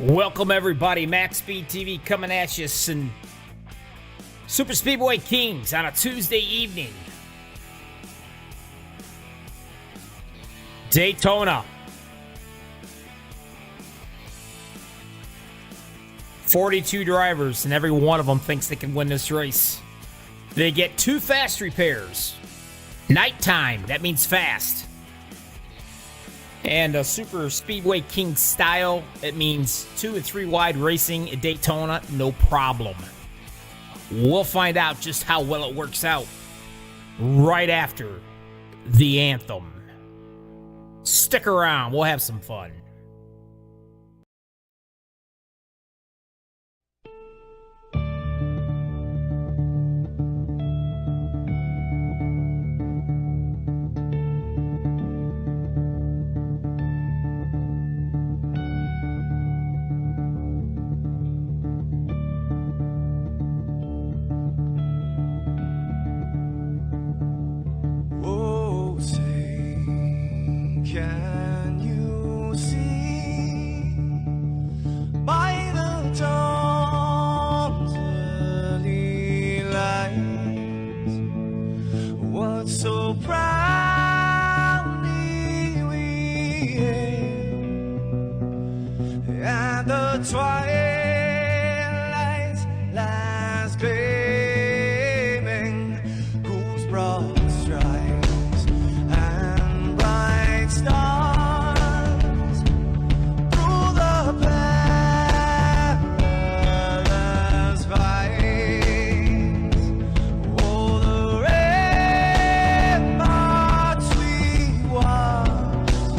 Welcome everybody, MaxspeedTV coming at you, and Super Speedway Kings on a Tuesday evening. Daytona. 42 drivers, and every one of them thinks they can win this race. They get 2 fast repairs. Nighttime, that means fast. And a Super Speedway King style, it means 2 and 3 wide racing at Daytona, no problem. We'll find out just how well it works out right after the anthem. Stick around, we'll have some fun. Can you see by the dawn's early light what so proudly we hailed at the twilight's last gleaming, whose broad stripes and bright stars through the perilous fights, oh, the ramparts we watched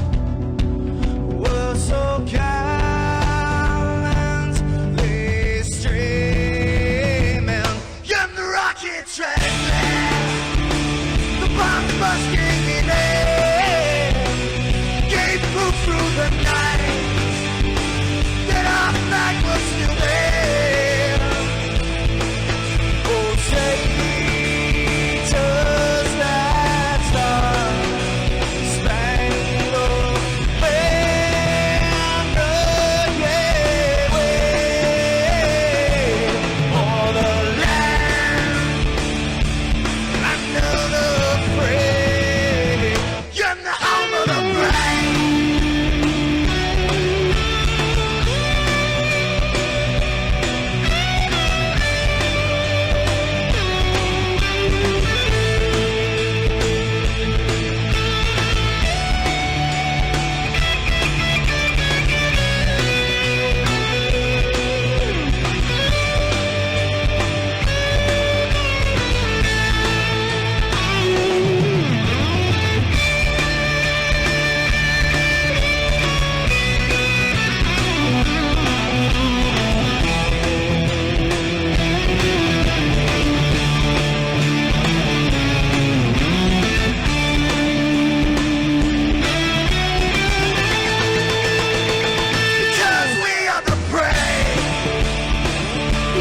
were so gallantly streaming, and the rocket track, the bomb busting in air, gave proof through the night that our flag was still there. Oh, say, does that star-spangled banner yet wave o'er the land under the free, and the home of the brave? Because we are the brave.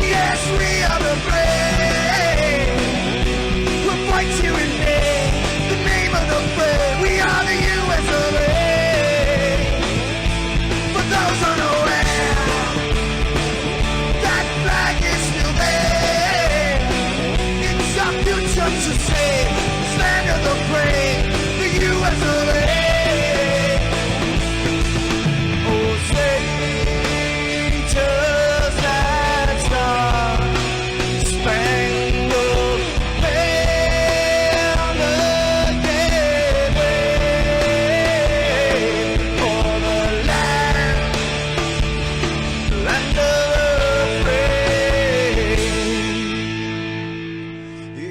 Yes, we are the brave. We'll fight you in name, the name of the brave. We are the U.S. of A. For those unaware, that flag is still there. It's our future to save, this land of the brave, the U.S. of A. Oh, say, does that star-spangled banner yet wave o'er the land of the free,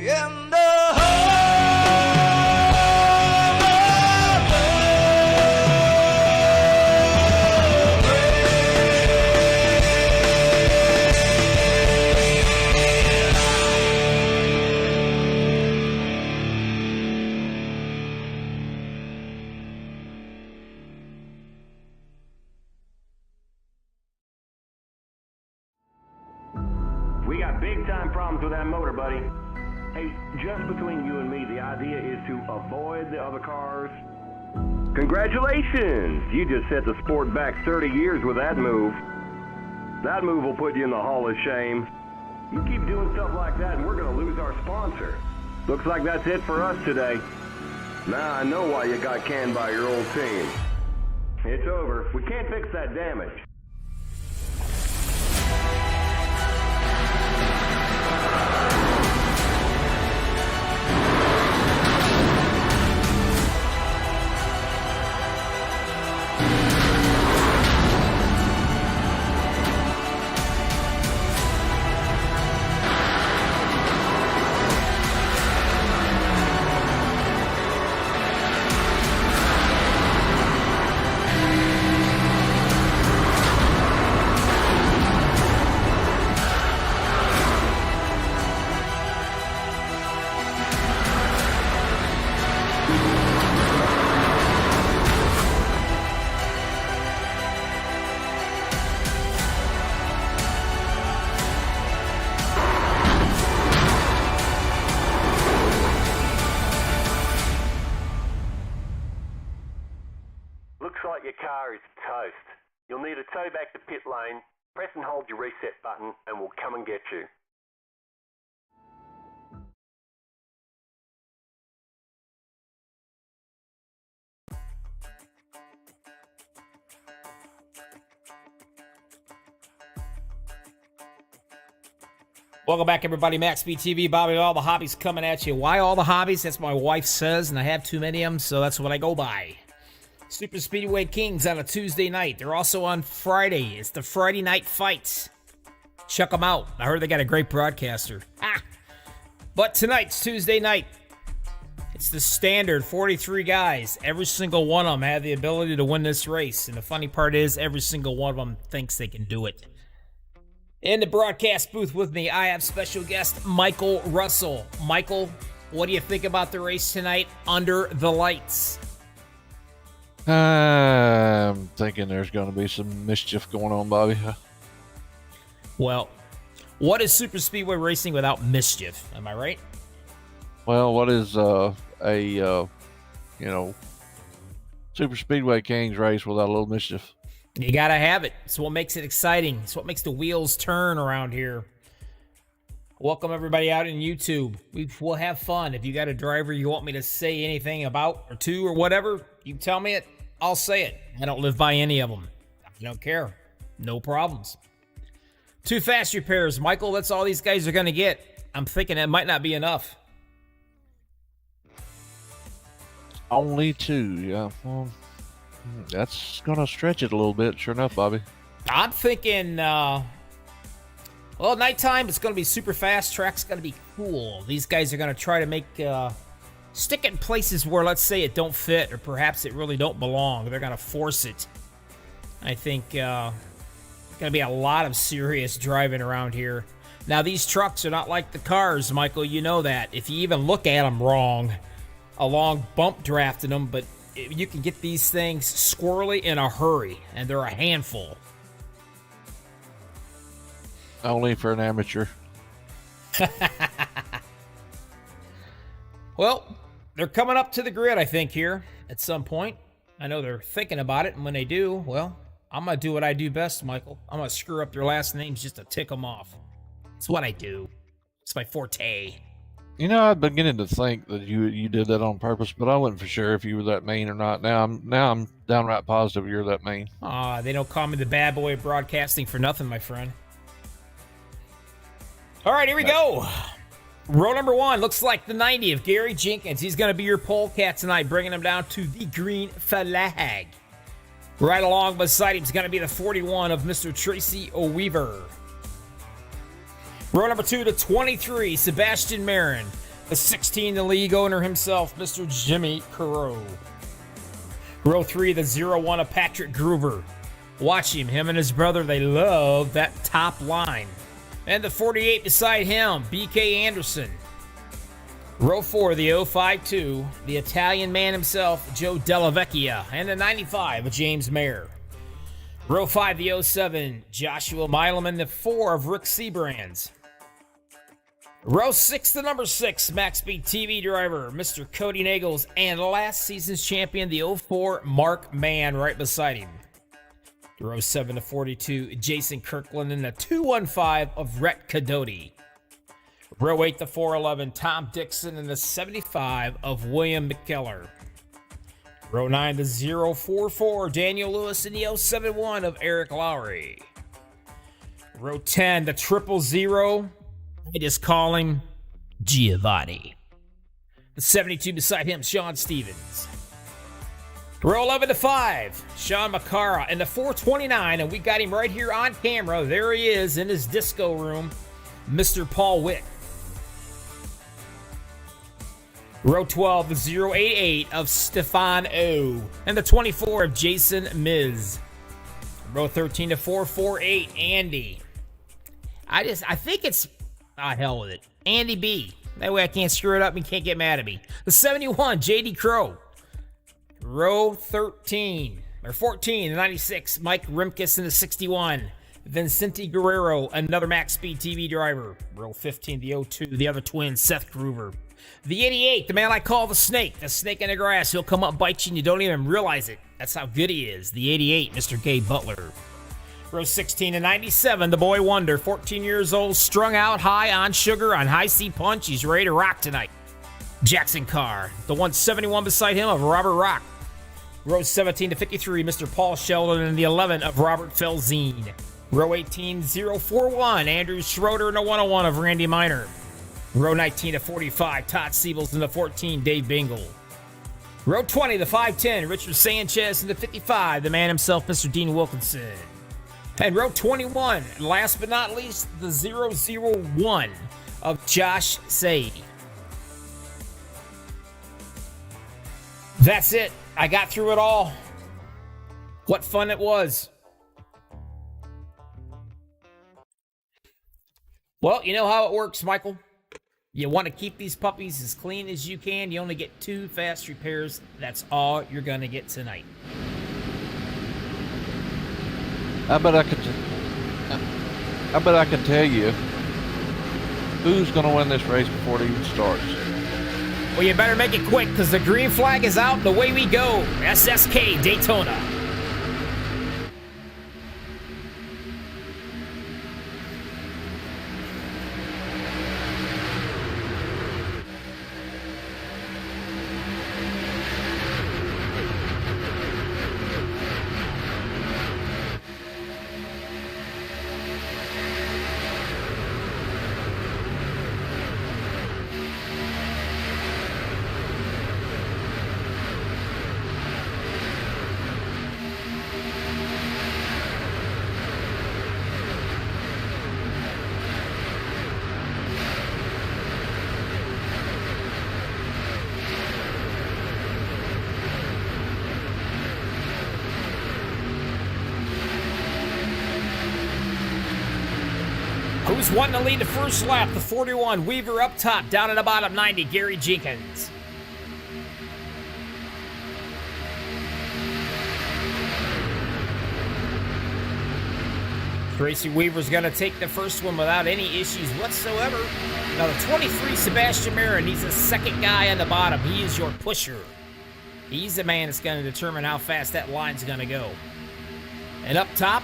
and the We got big time problems with that motor, buddy. Hey, just between you and me, the idea is to avoid the other cars. Congratulations! You just set the sport back 30 years with that move. That move will put you in the Hall of Shame. You keep doing stuff like that and we're going to lose our sponsor. Looks like that's it for us today. Now I know why you got canned by your old team. It's over. We can't fix that damage. Looks like your car is toast. You'll need a tow back to pit lane. Press and hold your reset button and we'll come and get you. Welcome back, everybody. MaxspeedTV, Bobby, all the hobbies coming at you. Why all the hobbies? That's what my wife says, and I have too many of them, so that's what I go by. Super Speedway Kings on a Tuesday night. They're also on Friday. It's the Friday night fights. Check them out. I heard they got a great broadcaster. But tonight's Tuesday night. It's the standard 43 guys. Every single one of them have the ability to win this race. And the funny part is, every single one of them thinks they can do it. In the broadcast booth with me, I have special guest Michael Russell. Michael, what do you think about the race tonight under the lights? I'm thinking there's going to be some mischief going on, Bobby. Well, what is Super Speedway racing without mischief? Am I right? Well, what is Super Speedway Kings race without a little mischief? You gotta have it. It's what makes it exciting. It's what makes the wheels turn around here. Welcome everybody out in YouTube. We'll have fun. If you got a driver you want me to say anything about or to or whatever, you tell me it. I'll say it. I don't live by any of them. I don't care. No problems. Too fast repairs. Michael, that's all these guys are going to get. I'm thinking that might not be enough. Only two, yeah. Well, that's going to stretch it a little bit, sure enough, Bobby. I'm thinking, nighttime, it's going to be super fast. Track's going to be cool. These guys are going to try to make, stick it in places where, let's say, it don't fit, or perhaps it really don't belong. They're going to force it. I think, going to be a lot of serious driving around here. Now, these trucks are not like the cars, Michael. You know that. If you even look at them wrong, a long bump drafting them, but you can get these things squirrely in a hurry, and they're a handful. Only for an amateur. Well, they're coming up to the grid, I think, here at some point. I know they're thinking about it, and when they do, well, I'm going to do what I do best, Michael. I'm going to screw up their last names just to tick them off. It's what I do. It's my forte. You know, I'm beginning to think that you did that on purpose, but I wasn't for sure if you were that mean or not. Now I'm downright positive you're that mean. They don't call me the bad boy of broadcasting for nothing, my friend. All right, here we go. Row number one looks like the 90 of Gary Jenkins. He's going to be your polecat tonight, bringing him down to the green flag. Right along beside him is going to be the 41 of Mr. Tracy O'Weaver. Row number two to 23, Sebastian Marin. The 16, the league owner himself, Mr. Jimmy Carreau. Row three, the 01 of Patrick Groover. Watch him and his brother, they love that top line. And the 48 beside him, BK Anderson. Row 4, the 052, the Italian man himself, Joe Della Vecchia. And the 95 of James Mayer. Row 5, the 07, Joshua Mileman, the 4 of Rick Seabrands. Row 6, the number 6, MaxspeedTV driver, Mr. Cody Nagels. And last season's champion, the 04, Mark Mann, right beside him. Row 7 to 42, Jason Kirkland in the 215 of Rhett Cadoti. Row 8 to 411, Tom Dixon in the 75 of William McKellar. Row 9 to 044, Daniel Lewis in the 071 of Eric Lowry. Row 10 to 000, I just call him Giovanni. The 72 beside him, Sean Stevens. Row 11 to 5, Sean Macara in the 429, and we got him right here on camera. There he is in his disco room, Mr. Paul Witt. Row 12 to 088 of Stefan O, and the 24 of Jason Miz. Row 13 to 448, Andy. I think it's, hell with it, Andy B. That way I can't screw it up and can't get mad at me. The 71, JD Crow. Row 13, or 14, the 96, Mike Rimkus in the 61. Vincente Guerrero, another MaxspeedTV driver. Row 15, the 02, the other twin, Seth Groover. The 88, the man I call the snake in the grass. He'll come up and bite you and you don't even realize it. That's how good he is. The 88, Mr. Gabe Butler. Row 16 to 97, the boy wonder, 14 years old, strung out, high on sugar, on high C punch. He's ready to rock tonight. Jackson Carr, the 171 beside him of Robert Rock. Row 17 to 53, Mr. Paul Sheldon in the 11 of Robert Felzine. Row 18, 041, Andrew Schroeder in the 101 of Randy Miner. Row 19 to 45, Todd Siebels in the 14, Dave Bingle. Row 20 to 510, Richard Sanchez in the 55, the man himself, Mr. Dean Wilkinson. And row 21, last but not least, the 001 of Josh Say. That's it. I got through it all. What fun it was. Well, you know how it works, Michael. You want to keep these puppies as clean as you can. You only get 2 fast repairs. That's all you're going to get tonight. I bet I can tell you who's going to win this race before it even starts. Well, you better make it quick because the green flag is out and away we go. SSK Daytona. Who's wanting to lead the first lap? The 41, Weaver up top, down at the bottom, 90, Gary Jenkins. Tracy Weaver's going to take the first one without any issues whatsoever. Now the 23, Sebastian Marin, he's the second guy on the bottom. He is your pusher. He's the man that's going to determine how fast that line's going to go. And up top,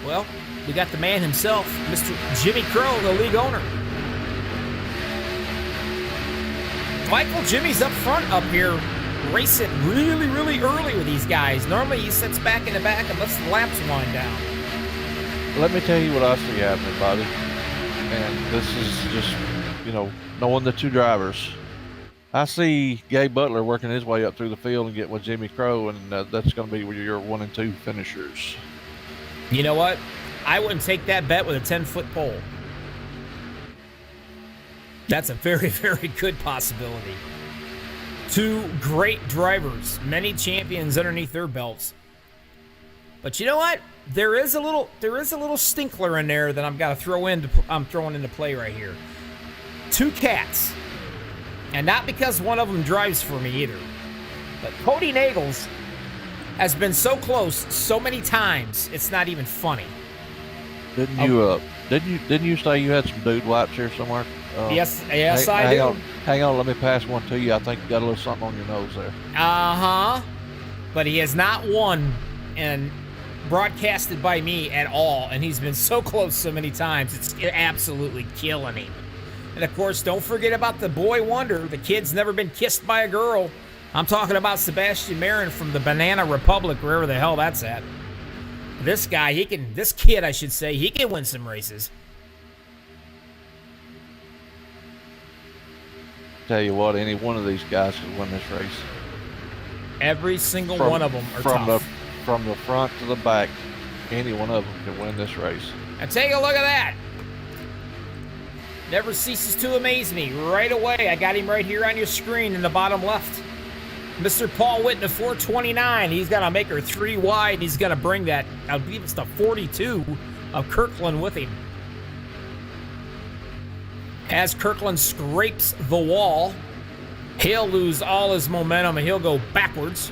well, we got the man himself, Mr. Jimmy Crow, the league owner. Michael, Jimmy's up front up here, racing really, really early with these guys. Normally he sits back in the back and lets the laps wind down. Let me tell you what I see happening, Bobby. And this is just, knowing the 2 drivers. I see Gabe Butler working his way up through the field and getting with Jimmy Crow, and that's going to be your 1 and 2 finishers. You know what? I wouldn't take that bet with a 10-foot pole. That's a very, very good possibility. 2 great drivers, many champions underneath their belts. But you know what? There is a little stinkler in there that I'm throwing into play right here. 2 cats. And not because one of them drives for me either. But Cody Nagels has been so close so many times, it's not even funny. Didn't you say you had some dude wipes here somewhere? Yes, I do. Hang on, let me pass one to you. I think you got a little something on your nose there. But he has not won in broadcasted by me at all, and he's been so close so many times. It's absolutely killing him. And of course, don't forget about the boy wonder. The kid's never been kissed by a girl. I'm talking about Sebastian Marin from the Banana Republic, wherever the hell that's at. This guy, this kid, I should say, he can win some races. Tell you what, any one of these guys can win this race. Every single one of them are tough. From the front to the back, any one of them can win this race. And take a look at that. Never ceases to amaze me. Right away, I got him right here on your screen in the bottom left. Mr. Paul Whitten of 429. He's going to make her 3 wide. He's going to bring that, I believe it's the 42 of Kirkland with him. As Kirkland scrapes the wall, he'll lose all his momentum and he'll go backwards.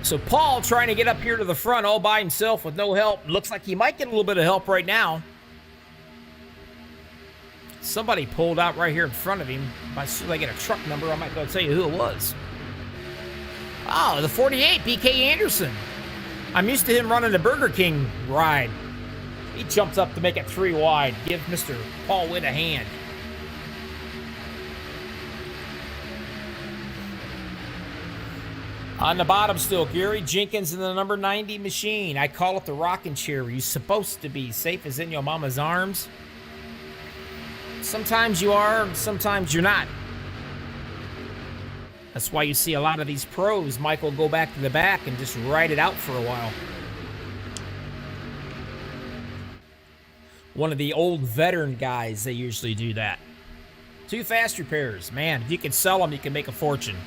So Paul trying to get up here to the front all by himself with no help. Looks like he might get a little bit of help right now. Somebody pulled out right here in front of him. As soon as I get a truck number, I might be able to tell you who it was. Oh, the 48, BK Anderson. I'm used to him running the Burger King ride. He jumps up to make it 3 wide. Give Mr. Paul Whitt a hand. On the bottom still, Gary Jenkins in the number 90 machine. I call it the rocking chair. You're supposed to be safe as in your mama's arms. Sometimes you are, sometimes you're not. That's why you see a lot of these pros, Michael, go back to the back and just ride it out for a while. One of the old veteran guys, they usually do that. 2 fast repairs. Man, if you can sell them, you can make a fortune.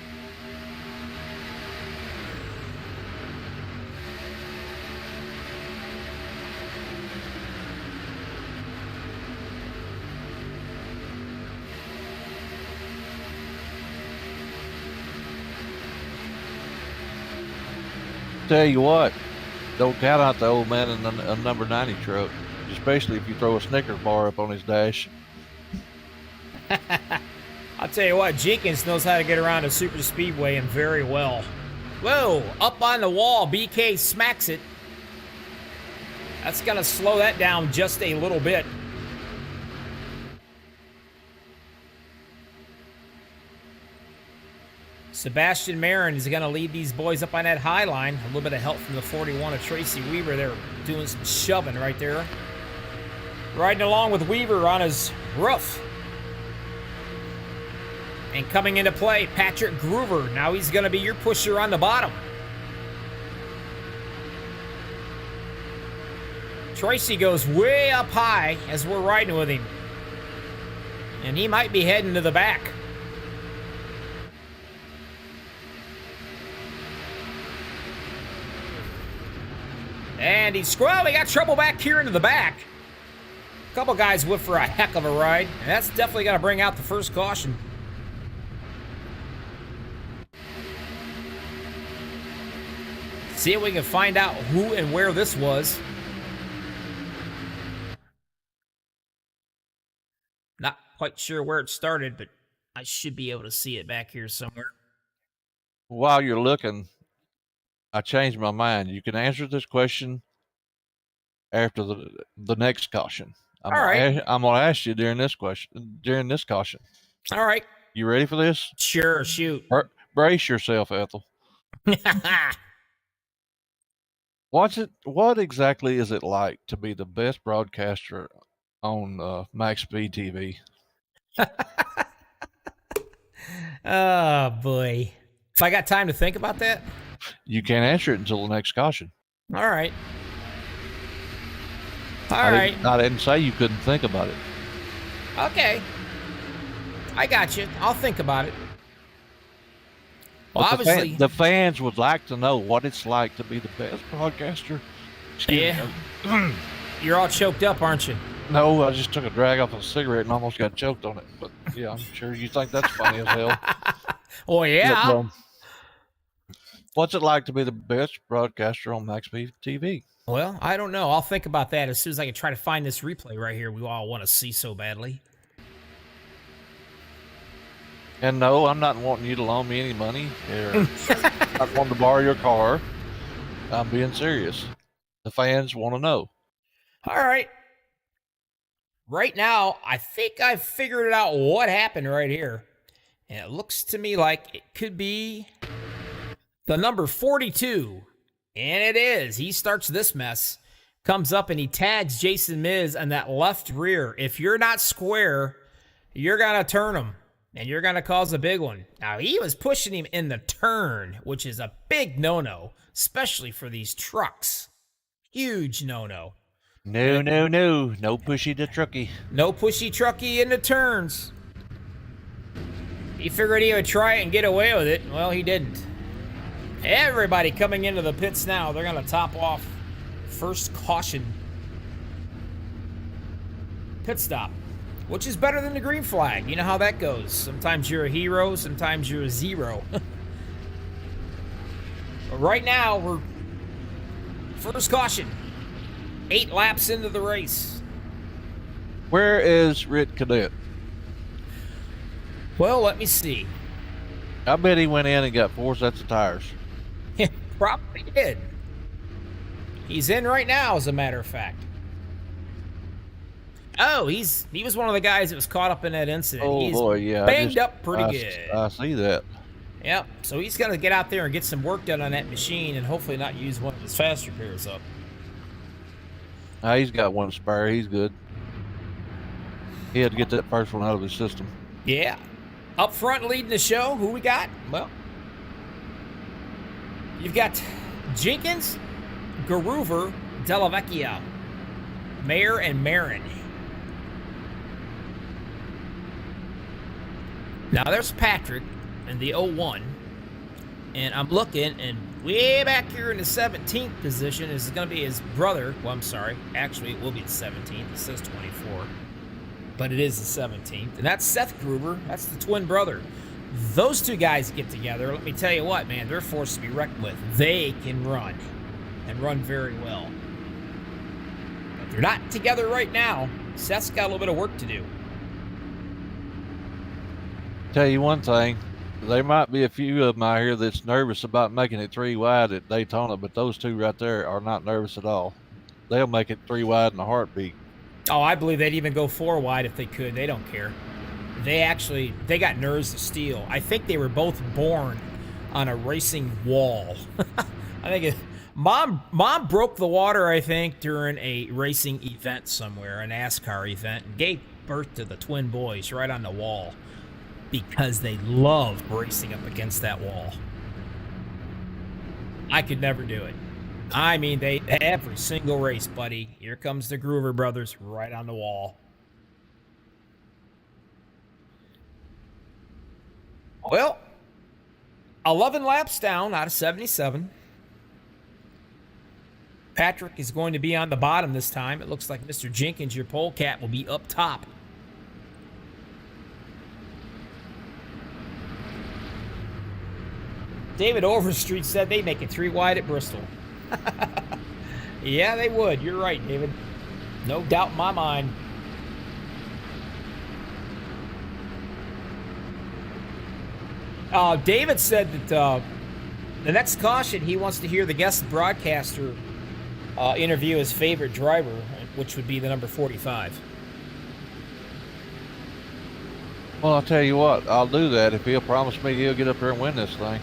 Tell you what, don't count out the old man in a number 90 truck, especially if you throw a Snickers bar up on his dash. I'll tell you what, Jenkins knows how to get around a super speedway and very well. Whoa, up on the wall, BK smacks it. That's going to slow that down just a little bit. Sebastian Marin is going to lead these boys up on that high line. A little bit of help from the 41 of Tracy Weaver. They're doing some shoving right there. Riding along with Weaver on his roof. And coming into play, Patrick Groover. Now he's going to be your pusher on the bottom. Tracy goes way up high as we're riding with him. And he might be heading to the back. And we got trouble back here into the back. A couple guys went for a heck of a ride. And that's definitely going to bring out the first caution. See if we can find out who and where this was. Not quite sure where it started, but I should be able to see it back here somewhere. While you're looking, I changed my mind. You can answer this question after the next caution. All right. I'm going to ask you during this caution. All right. You ready for this? Sure, shoot. Brace yourself, Ethel. What exactly is it like to be the best broadcaster on MaxspeedTV? Oh, boy. If I got time to think about that? You can't answer it until the next caution. All right. I didn't say you couldn't think about it. Okay. I got you. I'll think about it. Well, But obviously, the fans would like to know what it's like to be the best broadcaster. yeah. You're all choked up, aren't you? No, I just took a drag off a cigarette and almost got choked on it. But yeah, I'm sure you think that's funny as hell. Oh, yeah. But, what's it like to be the best broadcaster on MaxspeedTV? Well, I don't know. I'll think about that as soon as I can try to find this replay right here we all want to see so badly. And no, I'm not wanting you to loan me any money or not wanting to borrow your car. I'm being serious. The fans want to know. All right. Right now, I think I've figured out what happened right here. And it looks to me like it could be the number 42. And it is. He starts this mess. Comes up and he tags Jason Miz on that left rear. If you're not square, you're going to turn him. And you're going to cause a big one. Now, he was pushing him in the turn, which is a big no-no, especially for these trucks. Huge no-no. No, no, no. No pushy to trucky. No pushy trucky in the turns. He figured he would try it and get away with it. Well, he didn't. Everybody coming into the pits now. They're going to top off first caution. Pit stop, which is better than the green flag. You know how that goes. Sometimes you're a hero, sometimes you're a zero. But right now, we're first caution. 8 laps into the race. Where is Rit Cadet? Well, let me see. I bet he went in and got 4 sets of tires. Probably did. He's in right now, as a matter of fact. Oh, he was one of the guys that was caught up in that incident. Oh, he's boy, yeah. banged up pretty good. I see that. Yep, so he's going to get out there and get some work done on that machine and hopefully not use one of his fast repairs up. He's got one spare. He's good. He had to get that first one out of his system. Yeah. Up front leading the show, who we got? Well, you've got Jenkins, Garuver, Delavecchia, Mayer, and Marin. Now there's Patrick in the 01. And I'm looking, and way back here in the 17th position is going to be his brother. Well, I'm sorry. Actually, it will be the 17th. It says 24. But it is the 17th. And that's Seth Gruber. That's the twin brother. Those two guys get together. Let me tell you what, man. They're a force to be reckoned with. They can run. And run very well. But they're not together right now. Seth's got a little bit of work to do. Tell you one thing. There might be a few of them out here that's nervous about making it 3 wide at Daytona, but those two right there are not nervous at all. They'll make it 3 wide in a heartbeat. Oh, I believe they'd even go 4 wide if they could. They don't care. They got nerves of steel. I think they were both born on a racing wall. I think Mom broke the water, I think, during a racing event somewhere, a NASCAR event, and gave birth to the twin boys right on the wall. Because they love racing up against that wall. I could never do it. I mean, every single race, buddy. Here comes the Groover brothers right on the wall. Well, 11 laps down out of 77. Patrick is going to be on the bottom this time. It looks like Mr. Jenkins, your polecat, will be up top. David Overstreet said they'd make it 3 wide at Bristol. Yeah, they would. You're right, David. No doubt in my mind. David said that the next caution, he wants to hear the guest broadcaster interview his favorite driver, which would be the number 45. Well, I'll tell you what. I'll do that if he'll promise me he'll get up there and win this thing.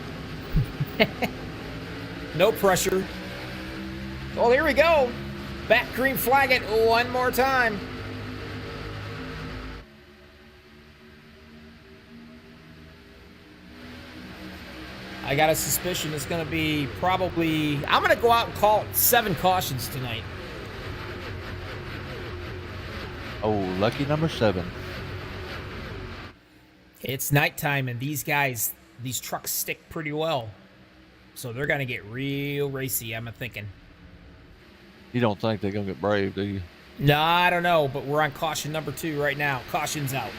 No pressure. Well, here we go. Back green flag it one more time. I got a suspicion it's going to be probably... I'm going to go out and call it 7 cautions tonight. Oh, lucky number 7. It's nighttime, and these trucks stick pretty well. So they're going to get real racy, I'm thinking. You don't think they're going to get brave, do you? No, I don't know, but we're on caution number 2 right now. Caution's out.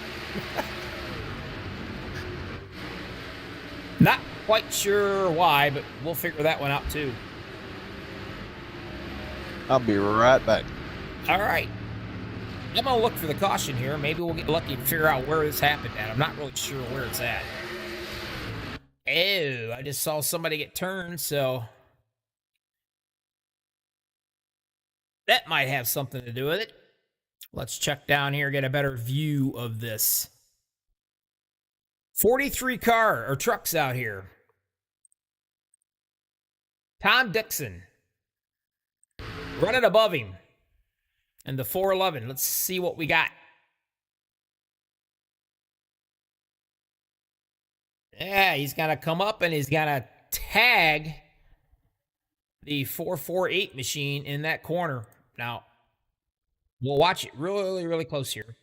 Not quite sure why, but we'll figure that one out too. I'll be right back. All right. I'm gonna look for the caution here. Maybe we'll get lucky and figure out where this happened at. I'm not really sure where it's at. Oh, I just saw somebody get turned, so that might have something to do with it. Let's check down here, get a better view of this. 43 car or trucks out here. Tom Dixon running above him. And the 411. Let's see what we got. Yeah, he's going to come up and he's going to tag the 448 machine in that corner. Now, we'll watch it really, really close here.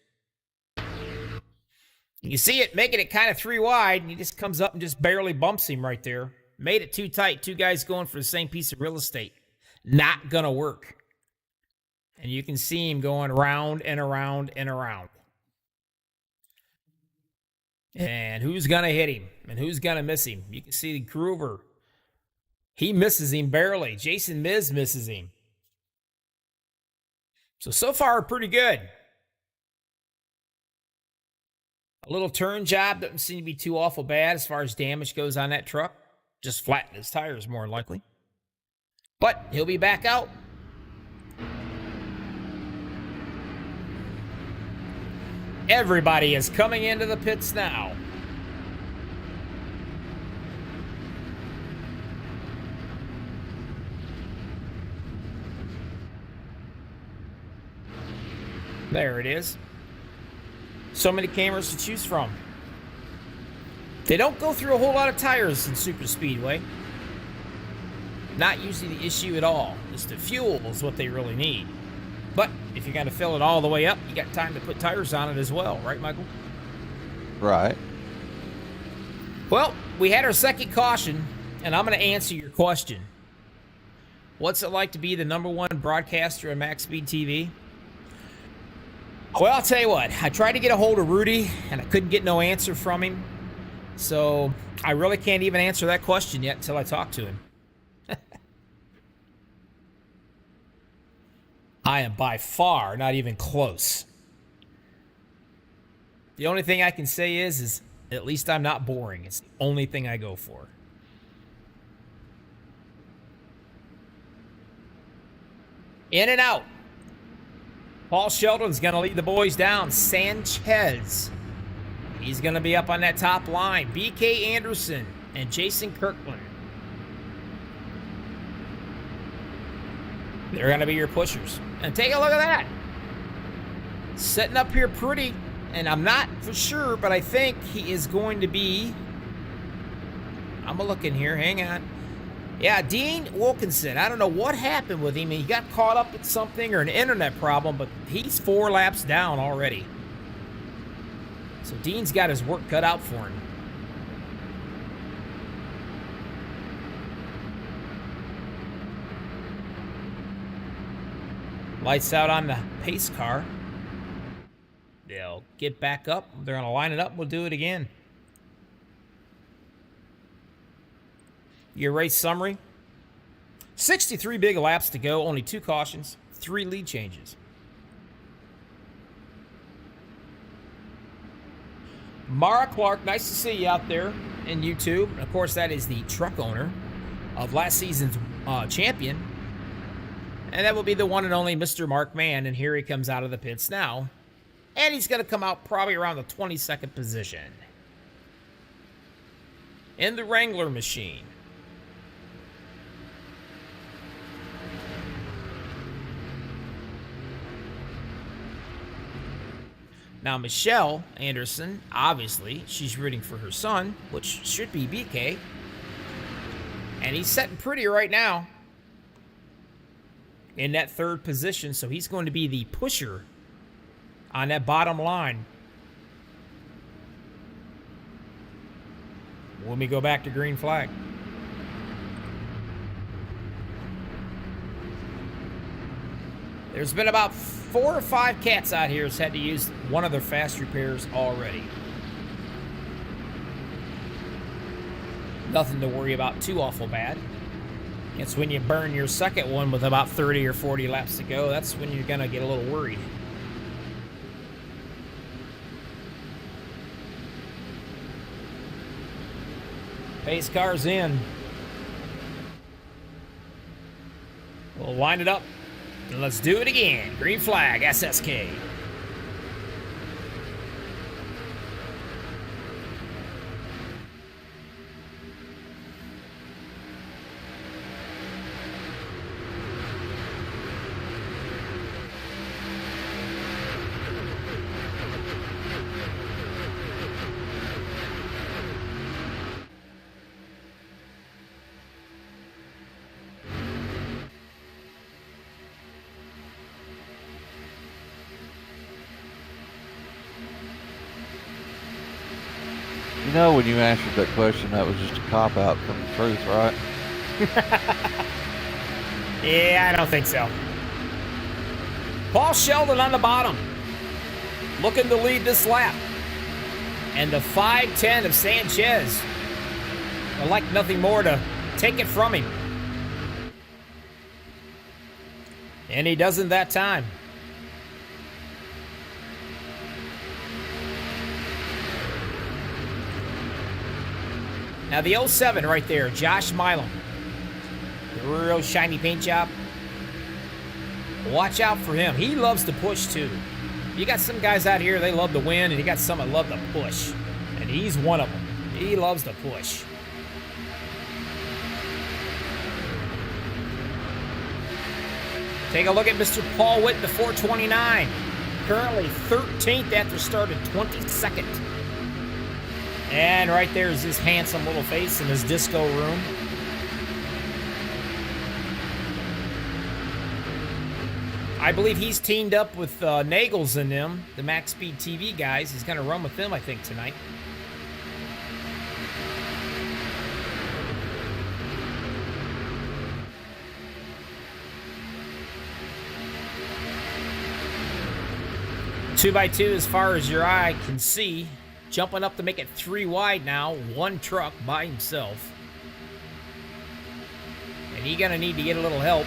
You see it making it kind of 3 wide, and he just comes up and just barely bumps him right there. Made it too tight. 2 guys going for the same piece of real estate. Not going to work. And you can see him going round and around and around. And who's going to hit him? And who's going to miss him? You can see Groover. He misses him barely. Jason Miz misses him. So far, pretty good. A little turn job doesn't seem to be too awful bad as far as damage goes on that truck. Just flattened his tires more than likely. But he'll be back out. Everybody is coming into the pits now. There it is. So many cameras to choose from. They don't go through a whole lot of tires in Super Speedway. Not usually the issue at all. Just the fuel is what they really need. But if you're going to fill it all the way up, you got time to put tires on it as well, right, Michael? Right. Well, we had our second caution, and I'm going to answer your question. What's it like to be the #1 broadcaster on MaxspeedTV? Well, I'll tell you what. I tried to get a hold of Rudy, and I couldn't get no answer from him. So I really can't even answer that question yet until I talk to him. I am by far not even close. The only thing I can say is at least I'm not boring. It's the only thing I go for. In and out. Paul Sheldon's going to lead the boys down. Sanchez. He's going to be up on that top line. BK Anderson and Jason Kirkland. They're going to be your pushers. And take a look at that. Setting up here pretty. And I'm not for sure, but I think he is going to be... I'm looking here. Hang on. Yeah, Dean Wilkinson. I don't know what happened with him. He got caught up at something or an internet problem, but he's 4 laps down already. So Dean's got his work cut out for him. Lights out on the pace car. They'll get back up. They're going to line it up. We'll do it again. Your race summary. 63 big laps to go. Only 2 cautions. 3 lead changes. Mara Clark, nice to see you out there in YouTube. And of course, that is the truck owner of last season's champion. And that will be the one and only Mr. Mark Mann. And here he comes out of the pits now. And he's going to come out probably around the 22nd position. In the Wrangler machine. Now, Michelle Anderson, obviously, she's rooting for her son, which should be BK. And he's sitting pretty right now in that 3rd position, so he's going to be the pusher on that bottom line. When we go back to green flag. There's been about 4 or 5 cats out here that's had to use one of their fast repairs already. Nothing to worry about too awful bad. It's when you burn your second one with about 30 or 40 laps to go, that's when you're going to get a little worried. Pace car's in. We'll line it up. And let's do it again. Green flag, SSK. You know, when you answered that question, that was just a cop-out from the truth, right? Yeah, I don't think so. Paul Sheldon on the bottom, looking to lead this lap. And the 5'10" of Sanchez would like nothing more to take it from him. And he doesn't that time. Now the 07 right there, Josh Milam. The real shiny paint job. Watch out for him. He loves to push too. You got some guys out here, they love to win, and you got some that love to push. And he's one of them. He loves to push. Take a look at Mr. Paul Witt, the 429. Currently 13th after started 22nd. And right there is his handsome little face in his disco room. I believe he's teamed up with Nagels and them, the MaxspeedTV guys. He's going to run with them, I think, tonight. Two by two as far as your eye can see. Jumping up to make it 3 wide now. One truck by himself. And he's going to need to get a little help.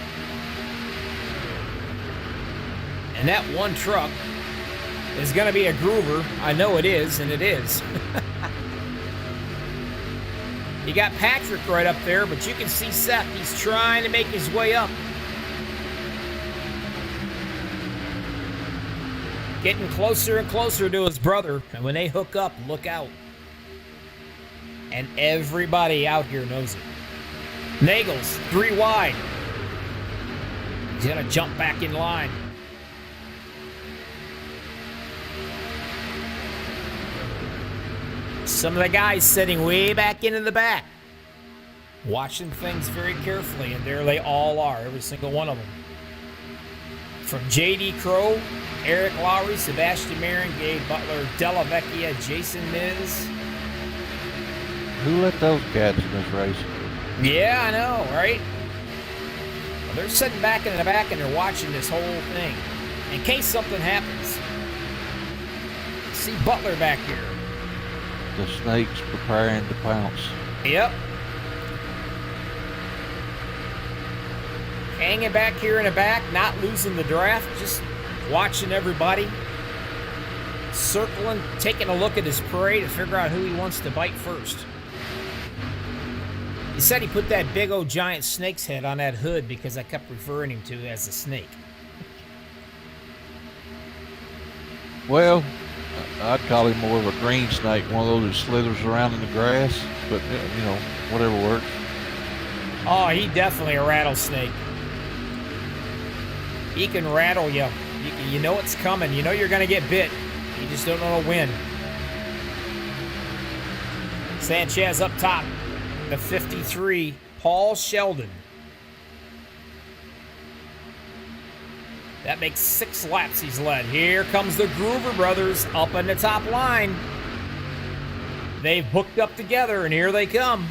And that one truck is going to be a groover. I know it is, and it is. You got Patrick right up there, but you can see Seth. He's trying to make his way up. Getting closer and closer to his brother. And when they hook up, look out. And everybody out here knows it. Nagels, 3 wide. He's going to jump back in line. Some of the guys sitting way back into the back. Watching things very carefully. And there they all are, every single one of them. From J.D. Crow, Eric Lowry, Sebastian Marin, Gabe Butler, Della Vecchia, Jason Miz. Who let those cats in this race? Yeah, I know, right? Well, they're sitting back in the back and they're watching this whole thing. In case something happens. See Butler back here. The snake's preparing to pounce. Yep. Hanging back here in the back, not losing the draft, just watching everybody. Circling, taking a look at his prey to figure out who he wants to bite first. He said he put that big old giant snake's head on that hood because I kept referring him to as a snake. Well, I'd call him more of a green snake, one of those that slithers around in the grass, but, you know, whatever works. Oh, he definitely a rattlesnake. He can rattle you. You know it's coming. You know you're going to get bit. You just don't know when. Sanchez up top. The 53, Paul Sheldon. That makes 6 laps he's led. Here comes the Groover brothers up in the top line. They've hooked up together, and here they come.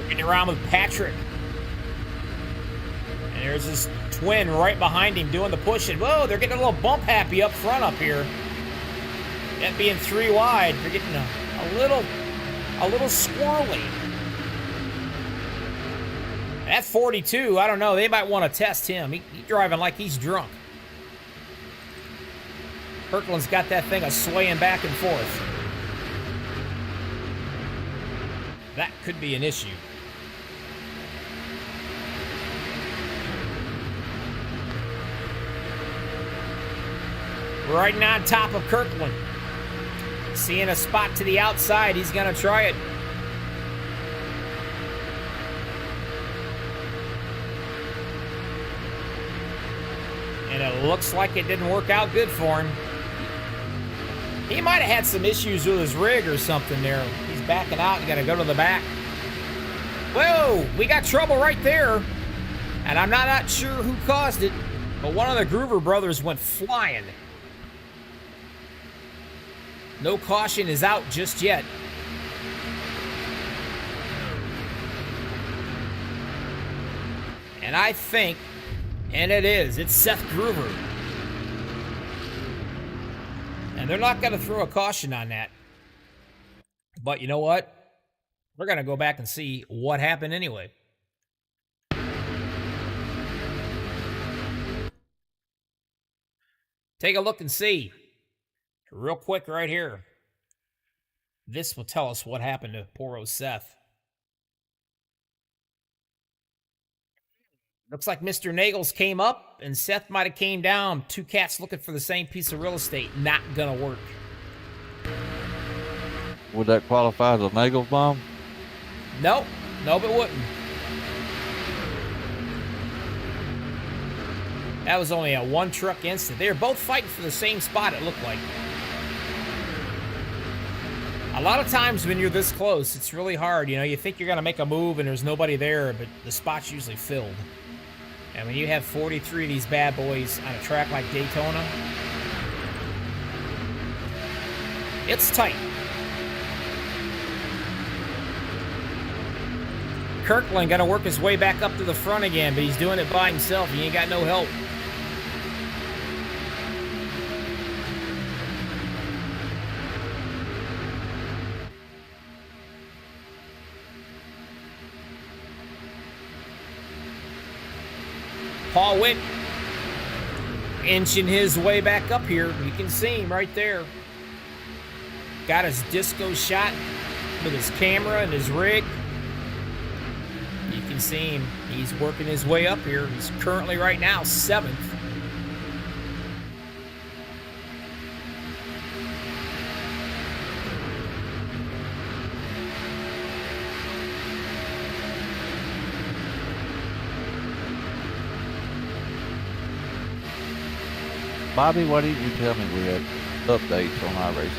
Looking around with Patrick. And there's his twin right behind him doing the pushing. Whoa, they're getting a little bump happy up front up here. That being 3 wide, they're getting a little a little squirrely. That 42, I don't know. They might want to test him. He's driving like he's drunk. Kirkland's got that thing swaying back and forth. That could be an issue. Riding on top of Kirkland. Seeing a spot to the outside. He's going to try it. And it looks like it didn't work out good for him. He might have had some issues with his rig or something there. He's backing out and got to go to the back. Whoa, we got trouble right there. And I'm not sure who caused it, but one of the Groover brothers went flying. No caution is out just yet. And I think, and it is, it's Seth Groover. And they're not going to throw a caution on that. But you know what? We're going to go back and see what happened anyway. Take a look and see. Real quick right here. This will tell us what happened to poor old Seth. Looks like Mr. Nagels came up and Seth might have came down. Two cats looking for the same piece of real estate. Not gonna work. Would that qualify as a Nagels bomb? Nope. Nope, it wouldn't. That was only a one-truck incident. They were both fighting for the same spot, it looked like. A lot of times when you're this close, it's really hard. You know, you think you're going to make a move and there's nobody there, but the spot's usually filled. And when you have 43 of these bad boys on a track like Daytona, it's tight. Kirkland got to work his way back up to the front again, but he's doing it by himself. He ain't got no help. Paul Witt inching his way back up here. You can see him right there. Got his disco shot with his camera and his rig. You can see him. He's working his way up here. He's currently right now 7th. Bobby, why didn't you tell me we had updates on our racing?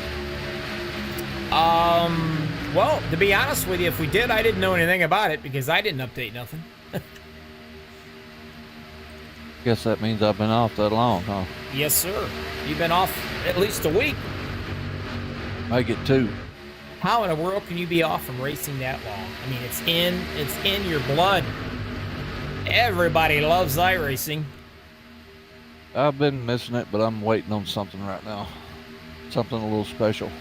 Well, to be honest with you, if we did, I didn't know anything about it because I didn't update nothing. Guess that means I've been off that long, huh? Yes, sir. You've been off at least a week. Make it 2. How in the world can you be off from racing that long? I mean, it's in your blood. Everybody loves iRacing. I've been missing it, but I'm waiting on something right now. Something a little special.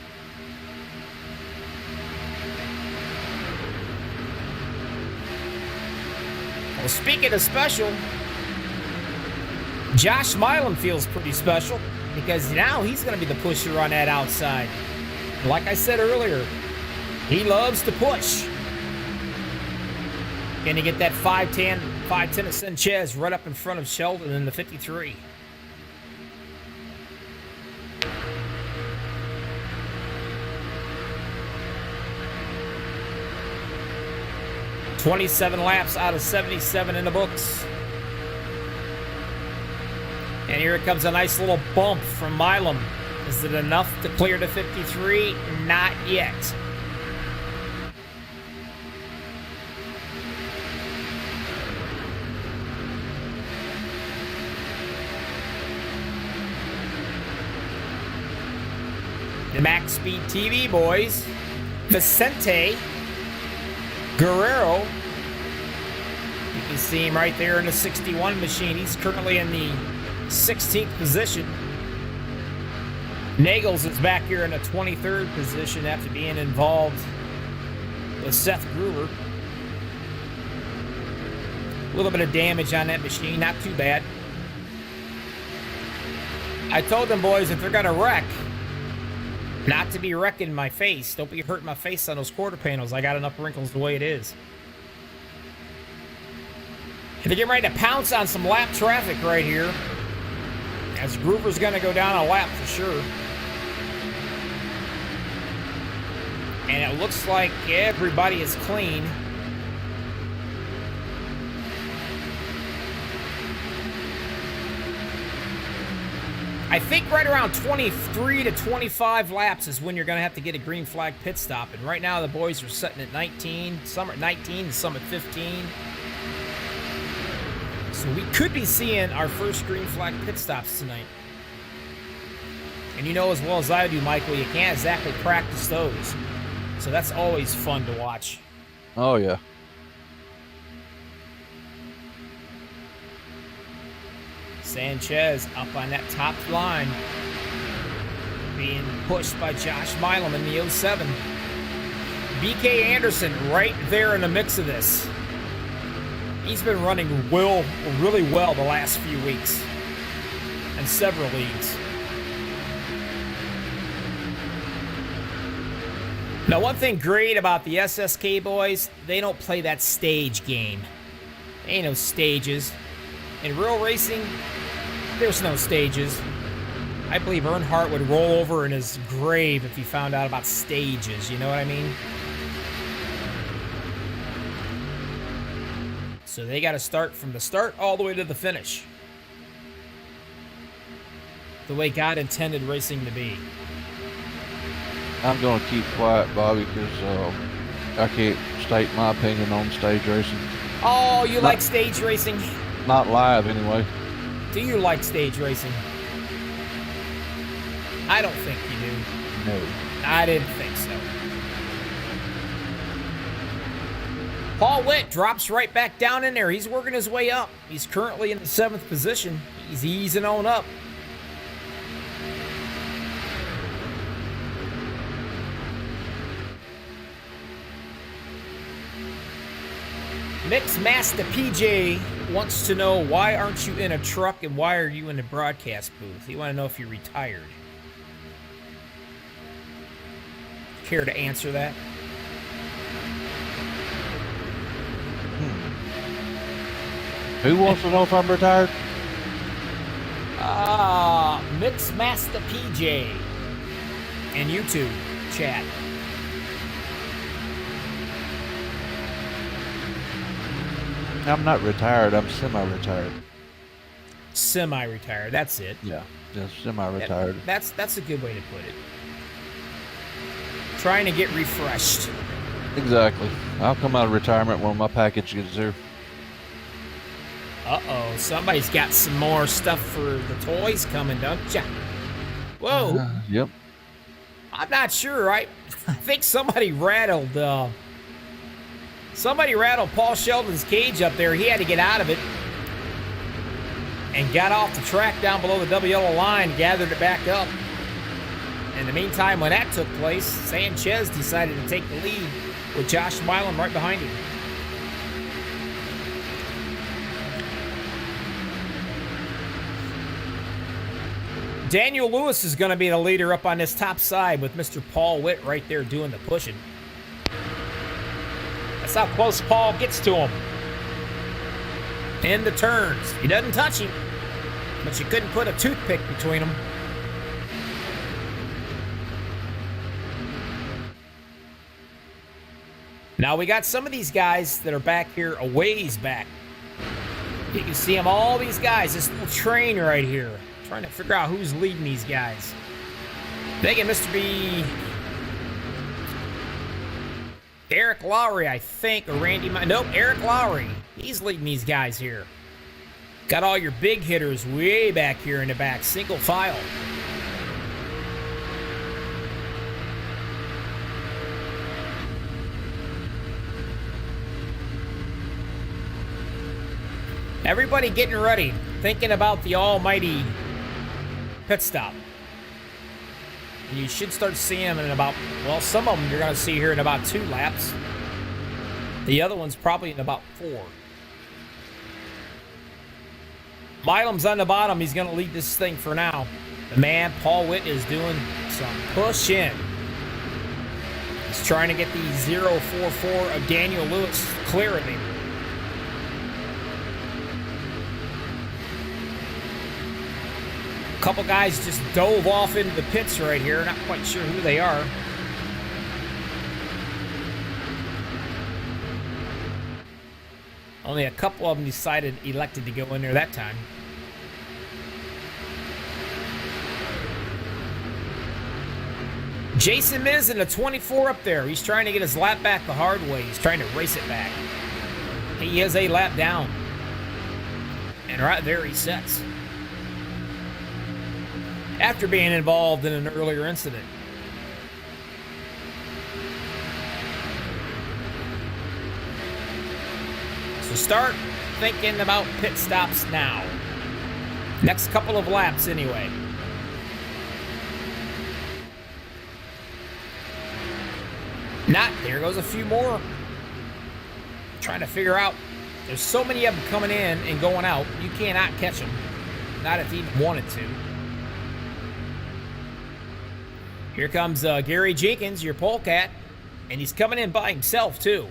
Well, speaking of special, Josh Milam feels pretty special because now he's going to be the pusher on that outside. Like I said earlier, he loves to push. Can he get that 510 of Sanchez right up in front of Sheldon in the 53? "27 laps out of 77 in the books." And here it comes, a nice little bump from Milam. Is it enough to clear the 53? Not yet. The Max Speed TV boys, Vicente Guerrero. You can see him right there in the 61 machine. He's currently in the 16th position. Nagels is back here in the 23rd position after being involved with Seth Gruber. A little bit of damage on that machine, not too bad. I told them boys if they're gonna wreck, not to be wrecking my face. Don't be hurting my face on those quarter panels. I got enough wrinkles the way it is. They're getting ready to pounce on some lap traffic right here, as Gruber's gonna go down a lap for sure. And it looks like everybody is clean. I think right around 23 to 25 laps is when you're going to have to get a green flag pit stop. And right now the boys are sitting at 19. Some are at 19 and some at 15. So we could be seeing our first green flag pit stops tonight. And you know as well as I do, Michael, you can't exactly practice those. So that's always fun to watch. Oh, yeah. Sanchez up on that top line, being pushed by Josh Milam in the 07. BK Anderson right there in the mix of this. He's been running really well the last few weeks in several leagues. Now, one thing great about the SSK boys, they don't play that stage game. There ain't no stages. In real racing, there's no stages. I believe Earnhardt would roll over in his grave if he found out about stages, you know what I mean? So they got to start from the start all the way to the finish. The way God intended racing to be. I'm going to keep quiet, Bobby, because I can't state my opinion on stage racing. Oh, you like stage racing? Not live, anyway. Do you like stage racing? I don't think you do. No. I didn't think so. Paul Witt drops right back down in there. He's working his way up. He's currently in the 7th position. He's easing on up. Mixmaster PJ wants to know, why aren't you in a truck and why are you in the broadcast booth? He want to know if you're retired. Care to answer that? Who wants to know if I'm retired? Mixmaster PJ in YouTube chat. I'm not retired. I'm semi-retired. Semi-retired, that's it. Yeah, just semi-retired. That's a good way to put it. Trying to get refreshed. Exactly. I'll come out of retirement when my package gets there. Uh-oh, somebody's got some more stuff for the toys coming, don't ya? Whoa. Yep. I'm not sure. I think somebody rattled Paul Sheldon's cage up there. He had to get out of it and got off the track down below the double yellow line, gathered it back up. In the meantime, when that took place, Sanchez decided to take the lead with Josh Milam right behind him. Daniel Lewis is going to be the leader up on this top side with Mr. Paul Witt right there doing the pushing. That's how close Paul gets to him. In the turns. He doesn't touch him, but you couldn't put a toothpick between them. Now we got some of these guys that are back here a ways back. You can see them, all these guys, this little train right here. Trying to figure out who's leading these guys. Thinking Mr. B. Eric Lowry, I think, or Randy. Nope, Eric Lowry. He's leading these guys here. Got all your big hitters way back here in the back, single file. Everybody getting ready, thinking about the almighty pit stop. And you should start seeing them in about, well, some of them you're going to see here in about 2 laps. The other one's probably in about 4. Milam's on the bottom. He's going to lead this thing for now. The man, Paul Witt, is doing some pushing. He's trying to get the 0.44 of Daniel Lewis clear of him. A couple guys just dove off into the pits right here. Not quite sure who they are. Only a couple of them elected to go in there that time. Jason Miz in a 24 up there. He's trying to get his lap back the hard way. He's trying to race it back. He is a lap down. And right there he sets. After being involved in an earlier incident. So start thinking about pit stops now. Next couple of laps anyway. There goes a few more. Trying to figure out. There's so many of them coming in and going out. You cannot catch them. Not if you even wanted to. Here comes Gary Jenkins, your polecat. And he's coming in by himself, too.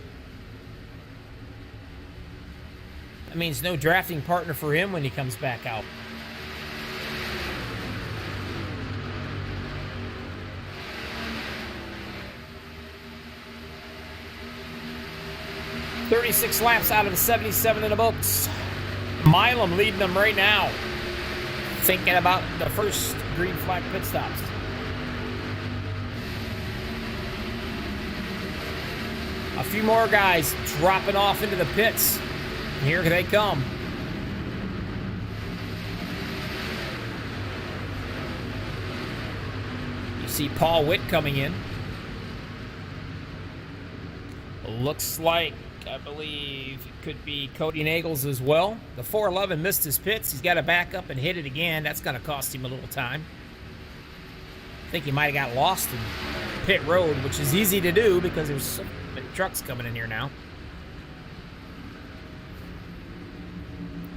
That means no drafting partner for him when he comes back out. "36 laps out of the 77 in the books. Milam leading them right now. Thinking about the first green flag pit stops. A few more guys dropping off into the pits. Here they come. You see Paul Witt coming in. Looks like, I believe, it could be Cody Nagels as well. The 411 missed his pits. He's got to back up and hit it again. That's going to cost him a little time. I think he might have got lost in pit road, which is easy to do because there's so many trucks coming in here now.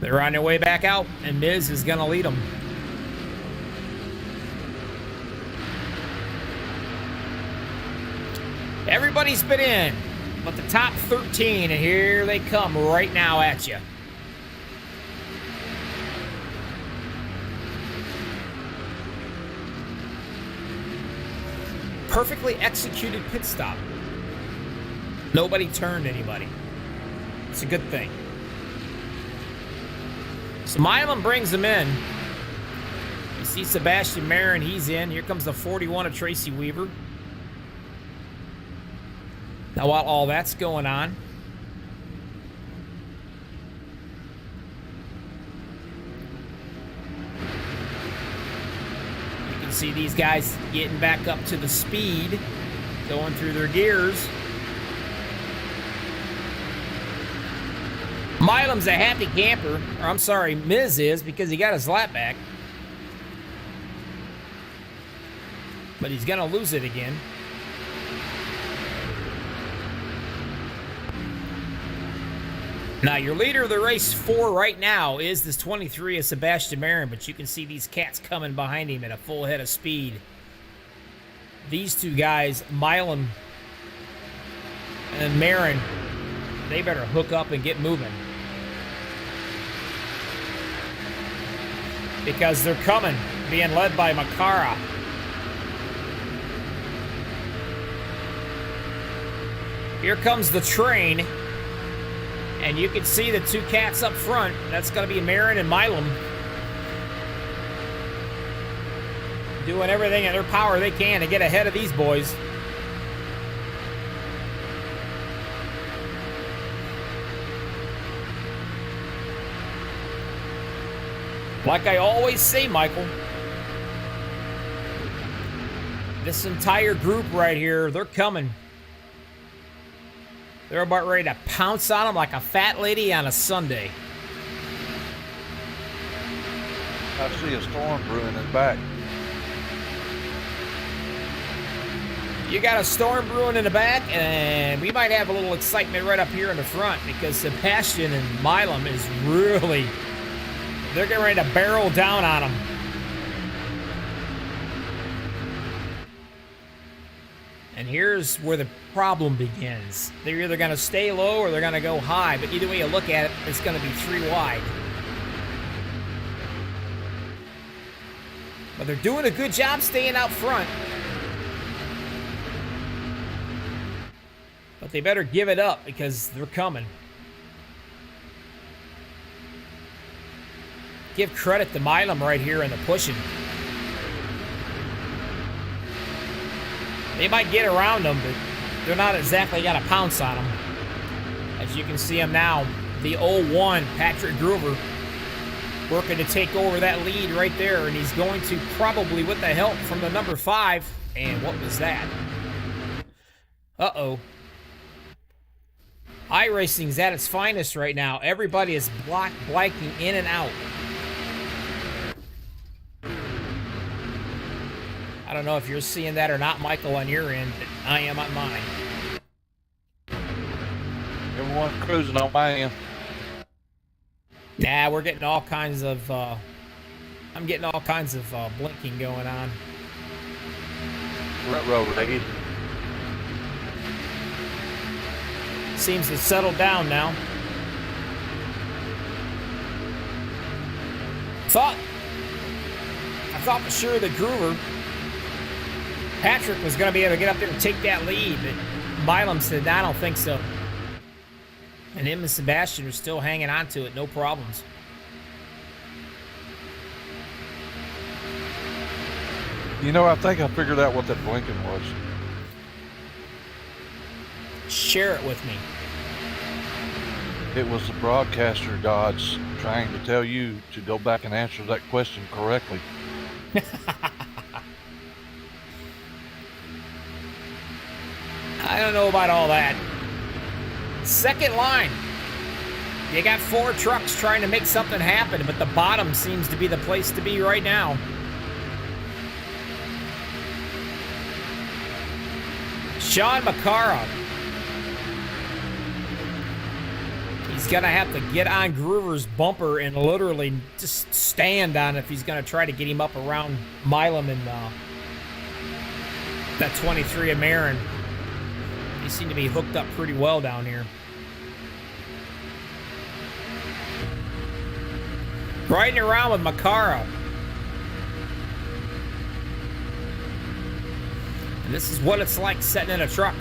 They're on their way back out, and Miz is going to lead them. Everybody's been in, but the top 13, and here they come right now at you. Perfectly executed pit stop. Nobody turned anybody. It's a good thing. So Milam brings them in. You see Sebastian Marin, he's in. Here comes the 41 of Tracy Weaver. Now while all that's going on, you can see these guys getting back up to the speed, going through their gears. Milam's a happy camper, or I'm sorry, Miz is, because he got his lap back. But he's gonna lose it again. Now, your leader of the race 4 right now is this 23 of Sebastian Marin, but you can see these cats coming behind him at a full head of speed. These two guys, Milam and Marin, they better hook up and get moving. Because they're coming, being led by Makara. Here comes the train. And you can see the two cats up front. That's going to be Marin and Milam. Doing everything in their power they can to get ahead of these boys. Like I always say, Michael, this entire group right here, they're coming. They're about ready to pounce on them like a fat lady on a Sunday. I see a storm brewing in back. You got a storm brewing in the back, and we might have a little excitement right up here in the front because Sebastian and Milam is really, they're getting ready to barrel down on them. And here's where the problem begins. They're either going to stay low or they're going to go high, but either way you look at it, it's going to be 3 wide. But they're doing a good job staying out front. But they better give it up because they're coming. Give credit to Milam right here in the pushing. They might get around them, but they're not exactly got to pounce on them. As you can see him now, the 0-1, Patrick Groover, working to take over that lead right there, and he's going to probably with the help from the number 5. And what was that? Uh-oh. iRacing's at its finest right now. Everybody is blanking in and out. I don't know if you're seeing that or not, Michael, on your end, but I am on mine. Everyone cruising on my end. Nah, we're getting all kinds of, I'm getting all kinds of blinking going on. Front row raid. Seems to settle down now. I thought for sure that Groover, Patrick was going to be able to get up there and take that lead, but Milam said, I don't think so. And him and Sebastian are still hanging on to it, no problems. You know, I think I figured out what that blinking was. Share it with me. It was the broadcaster gods trying to tell you to go back and answer that question correctly. I don't know about all that. Second line. You got 4 trucks trying to make something happen, but the bottom seems to be the place to be right now. Sean Macara. He's going to have to get on Groover's bumper and literally just stand on it if he's going to try to get him up around Milam and that 23 of Marin. They seem to be hooked up pretty well down here. Riding around with Macara. And this is what it's like sitting in a truck.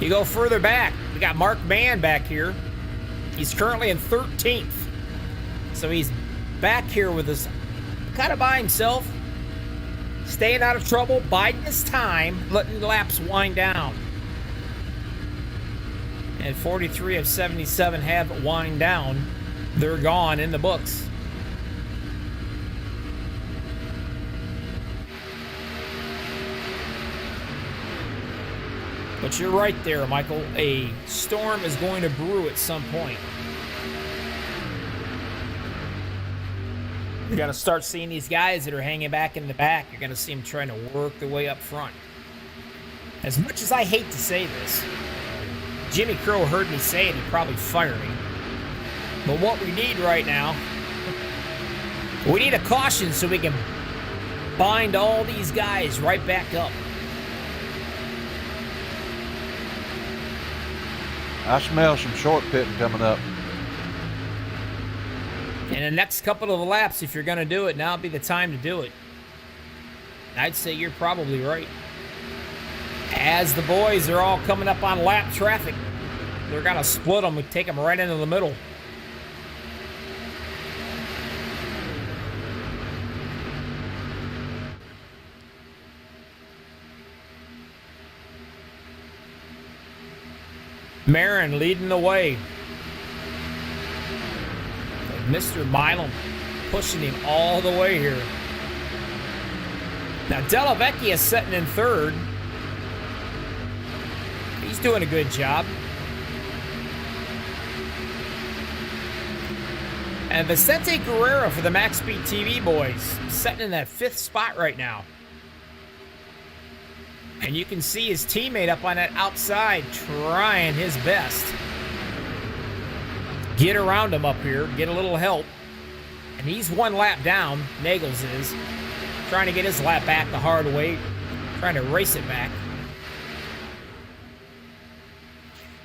You go further back, we got Mark Mann back here. He's currently in 13th. So he's back here with us, kind of by himself, staying out of trouble, biding his time, letting the laps wind down. And 43 of 77 have wind down. They're gone in the books. But you're right there, Michael. A storm is going to brew at some point. You're going to start seeing these guys that are hanging back in the back. You're going to see them trying to work their way up front. As much as I hate to say this, Jimmy Crow heard me say it, he'd probably fire me. But what we need right now, we need a caution so we can bind all these guys right back up. I smell some short pitting coming up. In the next couple of laps, if you're going to do it, now would be the time to do it. I'd say you're probably right. As the boys are all coming up on lap traffic, they're going to split them and take them right into the middle. Marin leading the way. Mr. Milam pushing him all the way here. Now, Della Vecchia is sitting in third. He's doing a good job. And Vicente Guerrero for the Max Speed TV boys, sitting in that 5th spot right now. And you can see his teammate up on that outside trying his best. Get around him up here, get a little help. And he's 1 lap down, Nagels is. Trying to get his lap back the hard way, trying to race it back.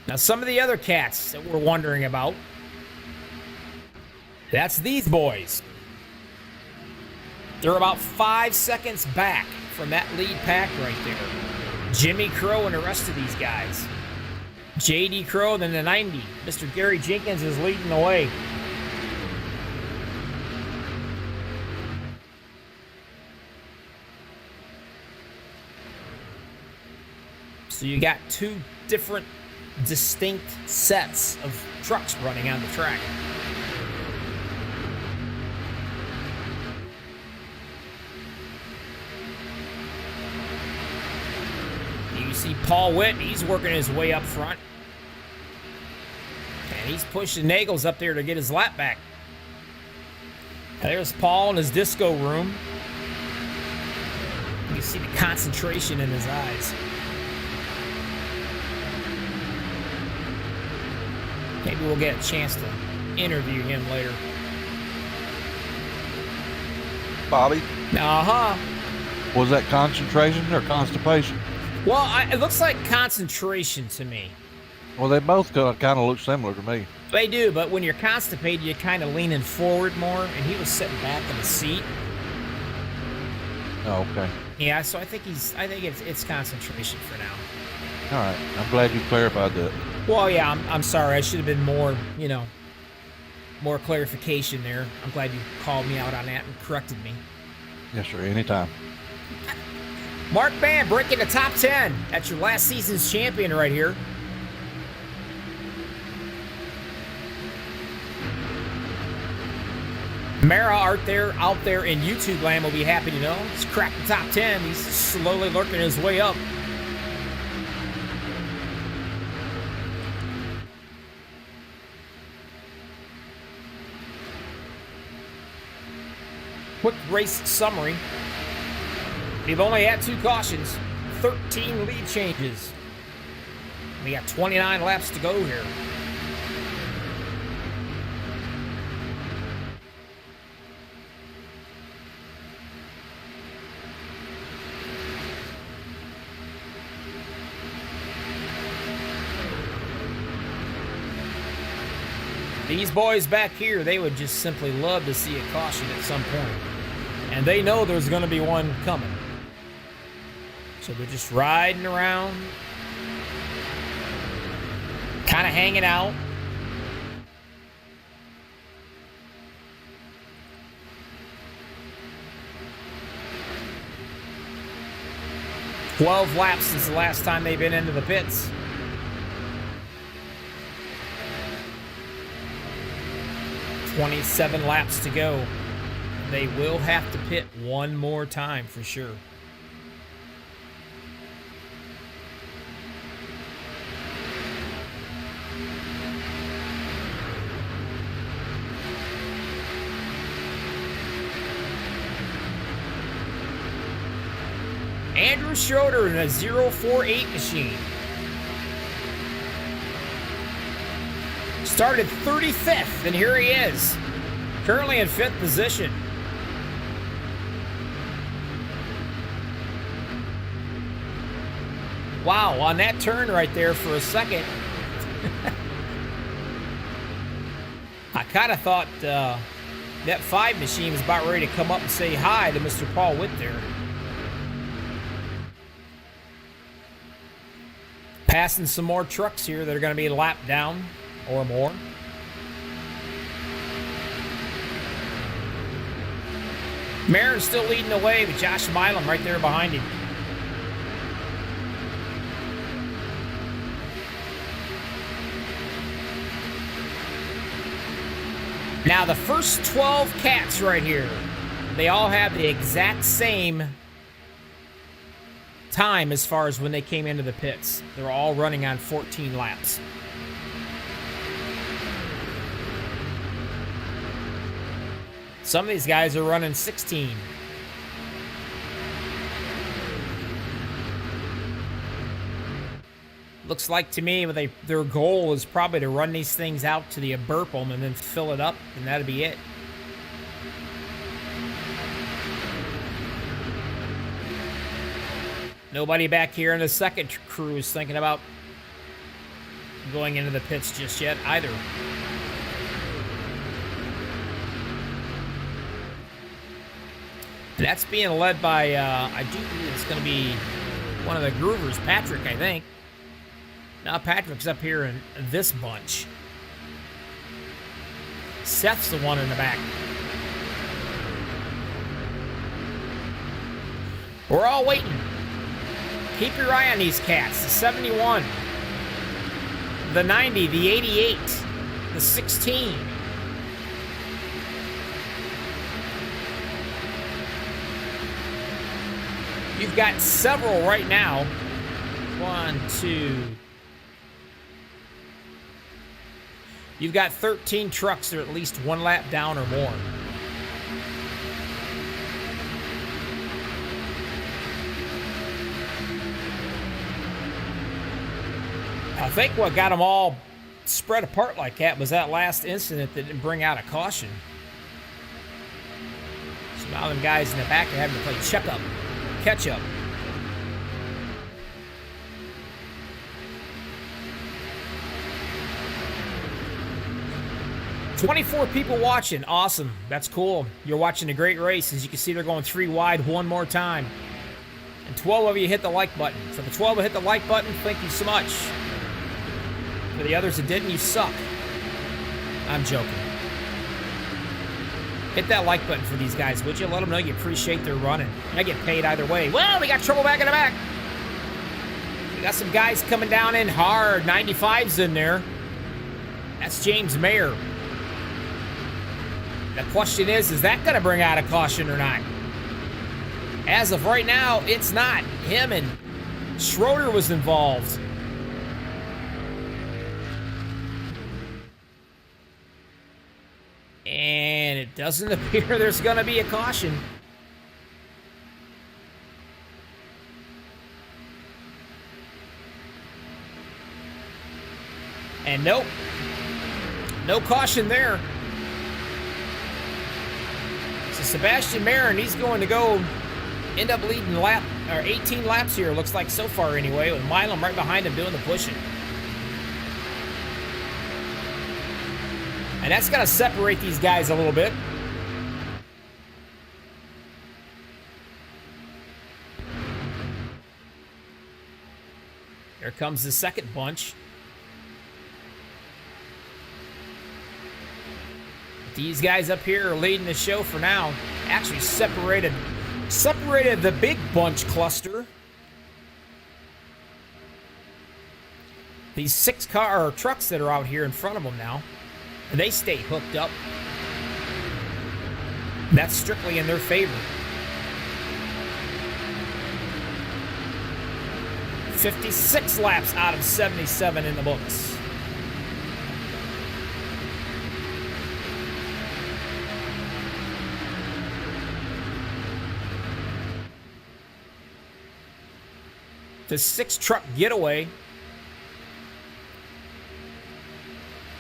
Now, some of the other cats that we're wondering about, that's these boys. They're about 5 seconds back from that lead pack right there. Jimmy Crow and the rest of these guys. JD Crow, then the 90. Mr. Gary Jenkins is leading the way. So you got 2 different distinct sets of trucks running on the track. You see Paul Witt, he's working his way up front. And he's pushing Nagels up there to get his lap back. There's Paul in his disco room. You can see the concentration in his eyes. Maybe we'll get a chance to interview him later. Bobby, Uh-huh. was that concentration or constipation? Well, it looks like concentration to me. Well, they both kind of look similar to me. They do, but when you're constipated, you're kind of leaning forward more, and he was sitting back in the seat. Oh, okay. Yeah, so I think it's concentration for now. All right. I'm glad you clarified that. Well, yeah, I'm sorry. I should have been more, more clarification there. I'm glad you called me out on that and corrected me. Yes, sir. Anytime. Mark Band breaking the top 10. That's your last season's champion right here. Mara out there in YouTube land will be happy to know. He's cracked the top 10. He's slowly lurking his way up. Quick race summary. We've only had 2 cautions, 13 lead changes. We got 29 laps to go here. These boys back here, they would just simply love to see a caution at some point. And they know there's going to be one coming. So they're just riding around, kind of hanging out. "12 laps since the last time they've been into the pits. "27 laps to go. They will have to pit one more time for sure. Andrew Schroeder in a 048 machine. Started 35th, and here he is. Currently in 5th position. Wow, on that turn right there for a second, I kind of thought that 5 machine was about ready to come up and say hi to Mr. Paul Witt there. Passing some more trucks here that are going to be a lap down or more. Marin's still leading the way with Josh Milam right there behind him. Now, the first 12 cats right here, they all have the exact same time as far as when they came into the pits. They're all running on 14 laps. Some of these guys are running 16. Looks like to me their goal is probably to run these things out to the burp them and then fill it up, and that'll be it. Nobody back here in the second crew is thinking about going into the pits just yet either. And that's being led by, I do believe it's going to be one of the groovers, Patrick, I think. Now Patrick's up here in this bunch. Seth's the one in the back. We're all waiting. Keep your eye on these cats. The 71, the 90, the 88, the 16. You've got several right now. 1, 2. You've got 13 trucks that are at least one lap down or more. I think what got them all spread apart like that was that last incident that didn't bring out a caution. So now them guys in the back are having to play checkup, catch up. "24 people watching. Awesome. That's cool. You're watching a great race. As you can see, they're going 3 wide one more time. And 12 of you hit the like button. For the 12 who hit the like button, thank you so much. For the others that didn't, you suck. I'm joking. Hit that like button for these guys, would you? Let them know you appreciate their running. I get paid either way. Well, we got trouble back in the back. We got some guys coming down in hard. 95's in there. That's James Mayer. The question is that going to bring out a caution or not? As of right now, it's not. Him and Schroeder was involved. And it doesn't appear there's going to be a caution. And nope. No caution there. So Sebastian Marin, he's going to go end up leading 18 laps here, looks like so far anyway, with Milam right behind him doing the pushing. And that's going to separate these guys a little bit. Here comes the second bunch. These guys up here are leading the show for now. Actually separated the big bunch cluster. These 6 trucks that are out here in front of them now. And they stay hooked up. That's strictly in their favor. 56 laps out of 77 in the books. The 6-truck getaway.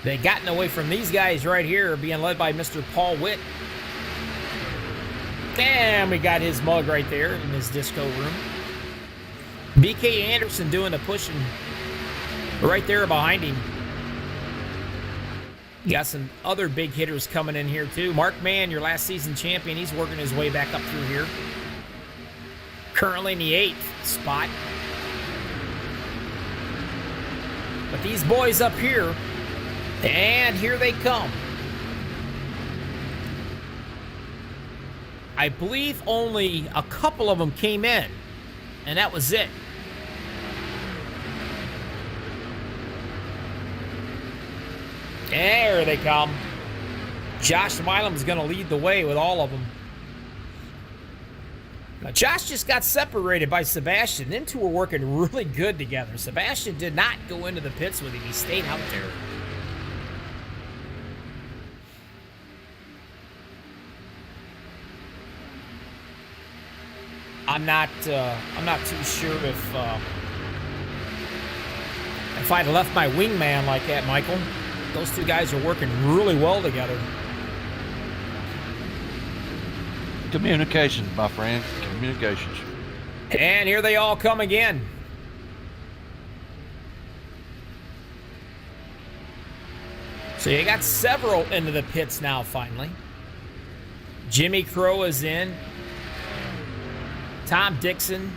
They gotten away from these guys right here, being led by Mr. Paul Witt. And we got his mug right there in his disco room. BK Anderson doing the pushing right there behind him. You got some other big hitters coming in here too. Mark Mann, your last season champion, he's working his way back up through here. Currently in the 8th spot. But these boys up here, and here they come. I believe only a couple of them came in, and that was it. There they come. Josh Milam's going to lead the way with all of them. Now, Josh just got separated by Sebastian. Them two were working really good together. Sebastian did not go into the pits with him. He stayed out there. I'm not too sure if I'd left my wingman like that, Michael. Those two guys are working really well together. Communications, my friend. Communications. And here they all come again. So you got several into the pits now, finally. Jimmy Crow is in. Tom Dixon.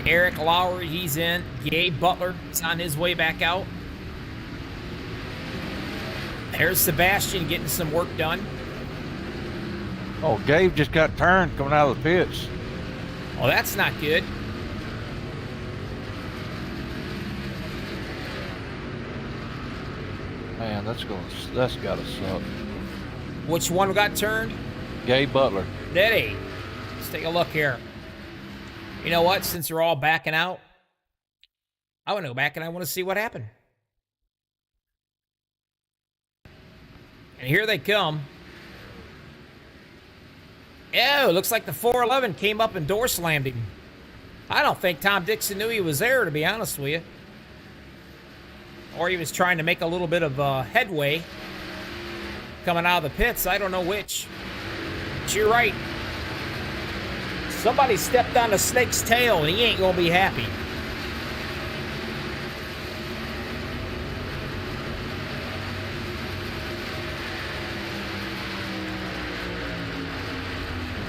Eric Lowry, he's in. Gabe Butler is on his way back out. There's Sebastian getting some work done. Oh, Gabe just got turned coming out of the pits. Well, that's not good. Man, that's gotta suck. Which one got turned? Gabe Butler. Did he? Let's take a look here. You know what? Since they're all backing out, I want to go back and I want to see what happened. And here they come. Oh, looks like the 411 came up and door slammed him. I don't think Tom Dixon knew he was there, to be honest with you. Or he was trying to make a little bit of headway coming out of the pits. I don't know which. But you're right. Somebody stepped on a snake's tail and he ain't gonna be happy.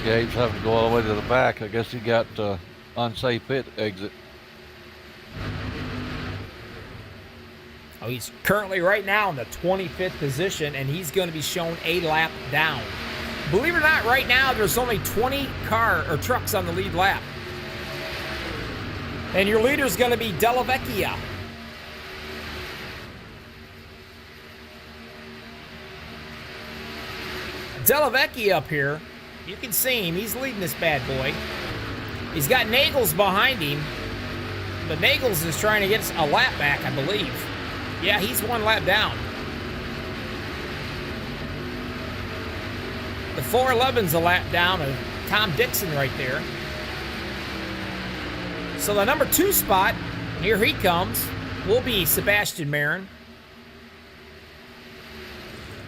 Gabe's having to go all the way to the back. I guess he got unsafe pit exit. Oh, he's currently right now in the 25th position, and he's going to be shown a lap down. Believe it or not, right now there's only 20 trucks on the lead lap. And your leader's going to be Della Vecchia. Della Vecchia up here, you can see him. He's leading this bad boy. He's got Nagels behind him, but Nagels is trying to get a lap back, I believe. Yeah, he's one lap down. The 411's a lap down of Tom Dixon right there. So the number 2 spot, here he comes, will be Sebastian Marin.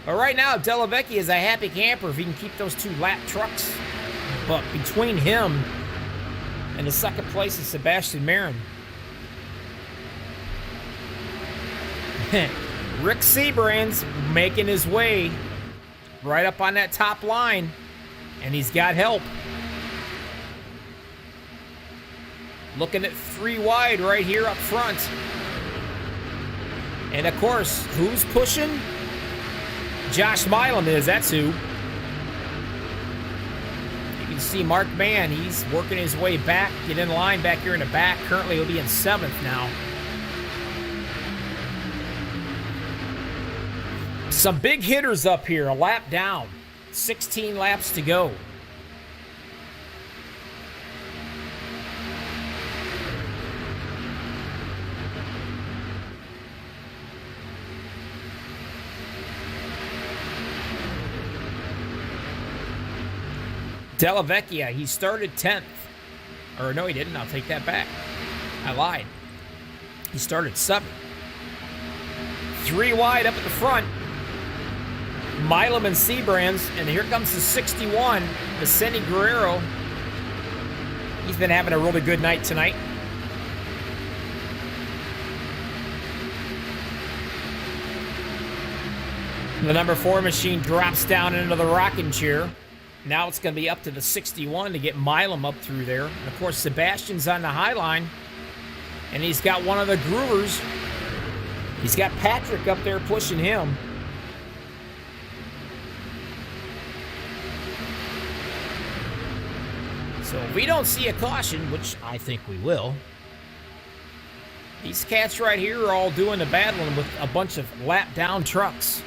But right now, Della Vecchia is a happy camper if he can keep those 2 lap trucks. But between him and the second place is Sebastian Marin. Rick Seabrand's making his way right up on that top line, and he's got help. Looking at 3 wide right here up front. And of course, who's pushing? Josh Milam is, that's who. You can see Mark Mann, he's working his way back, get in line back here in the back. Currently he'll be in 7th now. Some big hitters up here, a lap down. 16 laps to go. Della Vecchia, he started 10th. Or no, he didn't. I'll take that back. I lied. He started 7th. 3 wide up at the front. Milam and Seabrands, and here comes the 61, Vicente Guerrero. He's been having a really good night tonight. The number 4 machine drops down into the rocking chair. Now it's going to be up to the 61 to get Milam up through there. And of course, Sebastian's on the high line, and he's got one of the groovers. He's got Patrick up there pushing him. So if we don't see a caution, which I think we will, these cats right here are all doing the battling with a bunch of lap down trucks.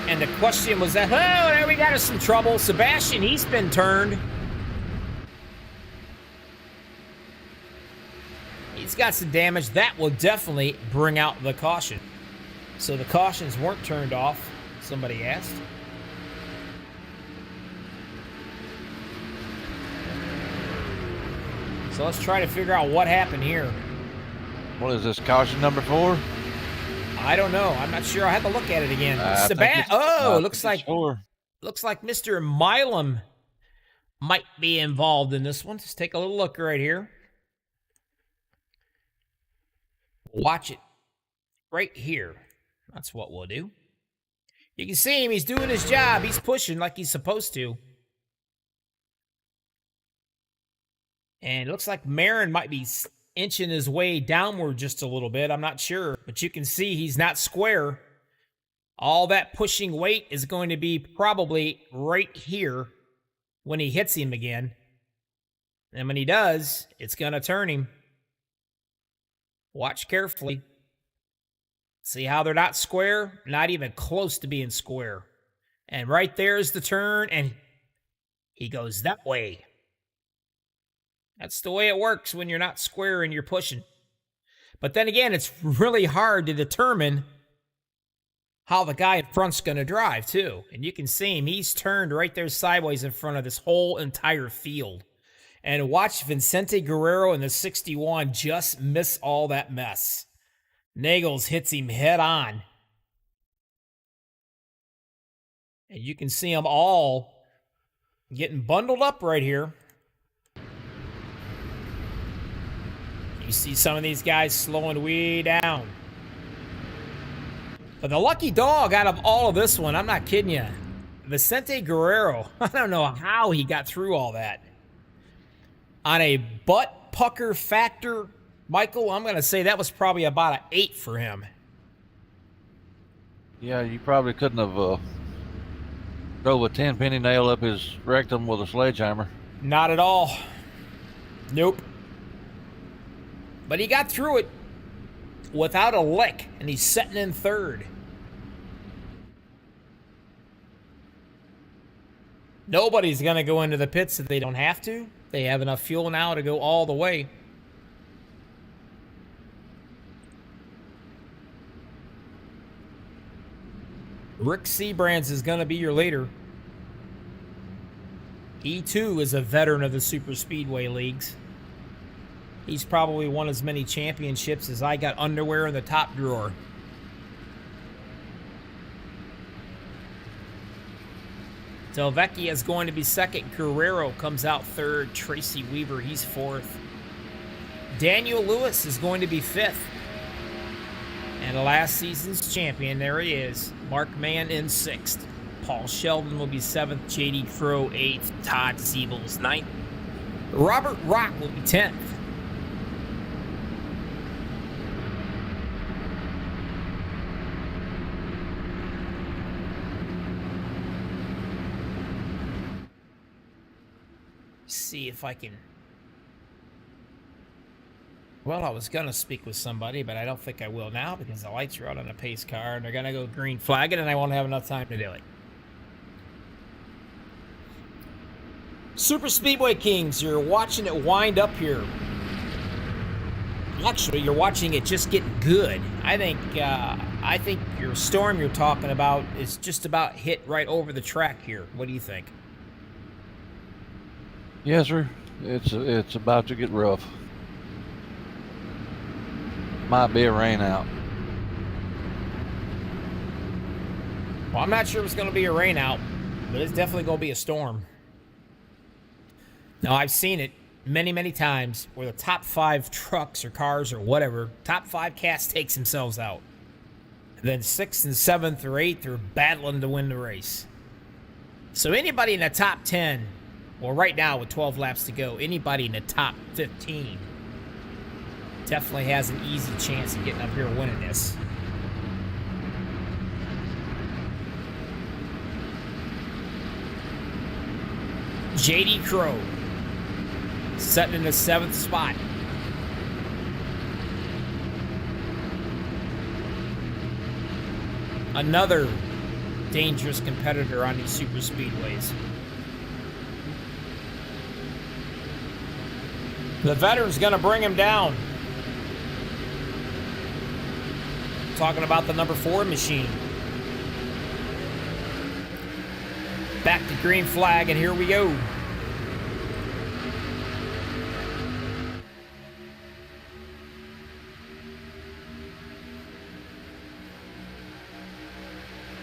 And the question was that, oh, there we got us some trouble. Sebastian, he's been turned. He's got some damage. That will definitely bring out the caution. So the cautions weren't turned off, somebody asked. So let's try to figure out what happened here. What is this, caution number 4? I don't know. I'm not sure. I have to look at it again. Looks like Mr. Milam might be involved in this one. Just take a little look right here. Watch it right here. That's what we'll do. You can see him. He's doing his job. He's pushing like he's supposed to. And it looks like Marin might be inching his way downward just a little bit. I'm not sure. But you can see he's not square. All that pushing weight is going to be probably right here when he hits him again. And when he does, it's going to turn him. Watch carefully. See how they're not square? Not even close to being square. And right there is the turn, and he goes that way. That's the way it works when you're not square and you're pushing. But then again, it's really hard to determine how the guy in front's going to drive, too. And you can see him. He's turned right there sideways in front of this whole entire field. And watch Vicente Guerrero in the 61 just miss all that mess. Nagels hits him head on. And you can see them all getting bundled up right here. You see some of these guys slowing way down. But the lucky dog out of all of this one, I'm not kidding you, Vicente Guerrero, I don't know how he got through all that. On a butt pucker factor, Michael, I'm going to say that was probably about an 8 for him. Yeah, you probably couldn't have drove a 10-penny nail up his rectum with a sledgehammer. Not at all. Nope. But he got through it without a lick, and he's sitting in third. Nobody's going to go into the pits if they don't have to. They have enough fuel now to go all the way. Rick Seabrands is going to be your leader. He, too, is a veteran of the Super Speedway Leagues. He's probably won as many championships as I got underwear in the top drawer. Delvecchia is going to be second. Guerrero comes out third. Tracy Weaver, he's fourth. Daniel Lewis is going to be fifth. And last season's champion, there he is, Mark Mann in sixth. Paul Sheldon will be seventh. J.D. Crowe, eighth. Todd Siebels, ninth. Robert Rock will be 10th. See if I can... Well, I was going to speak with somebody, but I don't think I will now because the lights are out on a pace car and they're going to go green flagging and I won't have enough time to do it. Super Speedway Kings, you're watching it wind up here. Actually, you're watching it just get good. I think your storm you're talking about is just about hit right over the track here. What do you think? Yes, sir. It's about to get rough. Might be a rain out. Well, I'm not sure it's going to be a rain out, but it's definitely going to be a storm. Now, I've seen it many, many times where the top 5 trucks or cars or whatever, top 5 cast takes themselves out. And then 6th and 7th or 8th are battling to win the race. So anybody in the top 10, well, right now with 12 laps to go, anybody in the top 15 definitely has an easy chance of getting up here winning this. J.D. Crowe sitting in the 7th spot. Another dangerous competitor on these super speedways. The veteran's going to bring him down. Talking about the number 4 machine. Back to green flag, and here we go.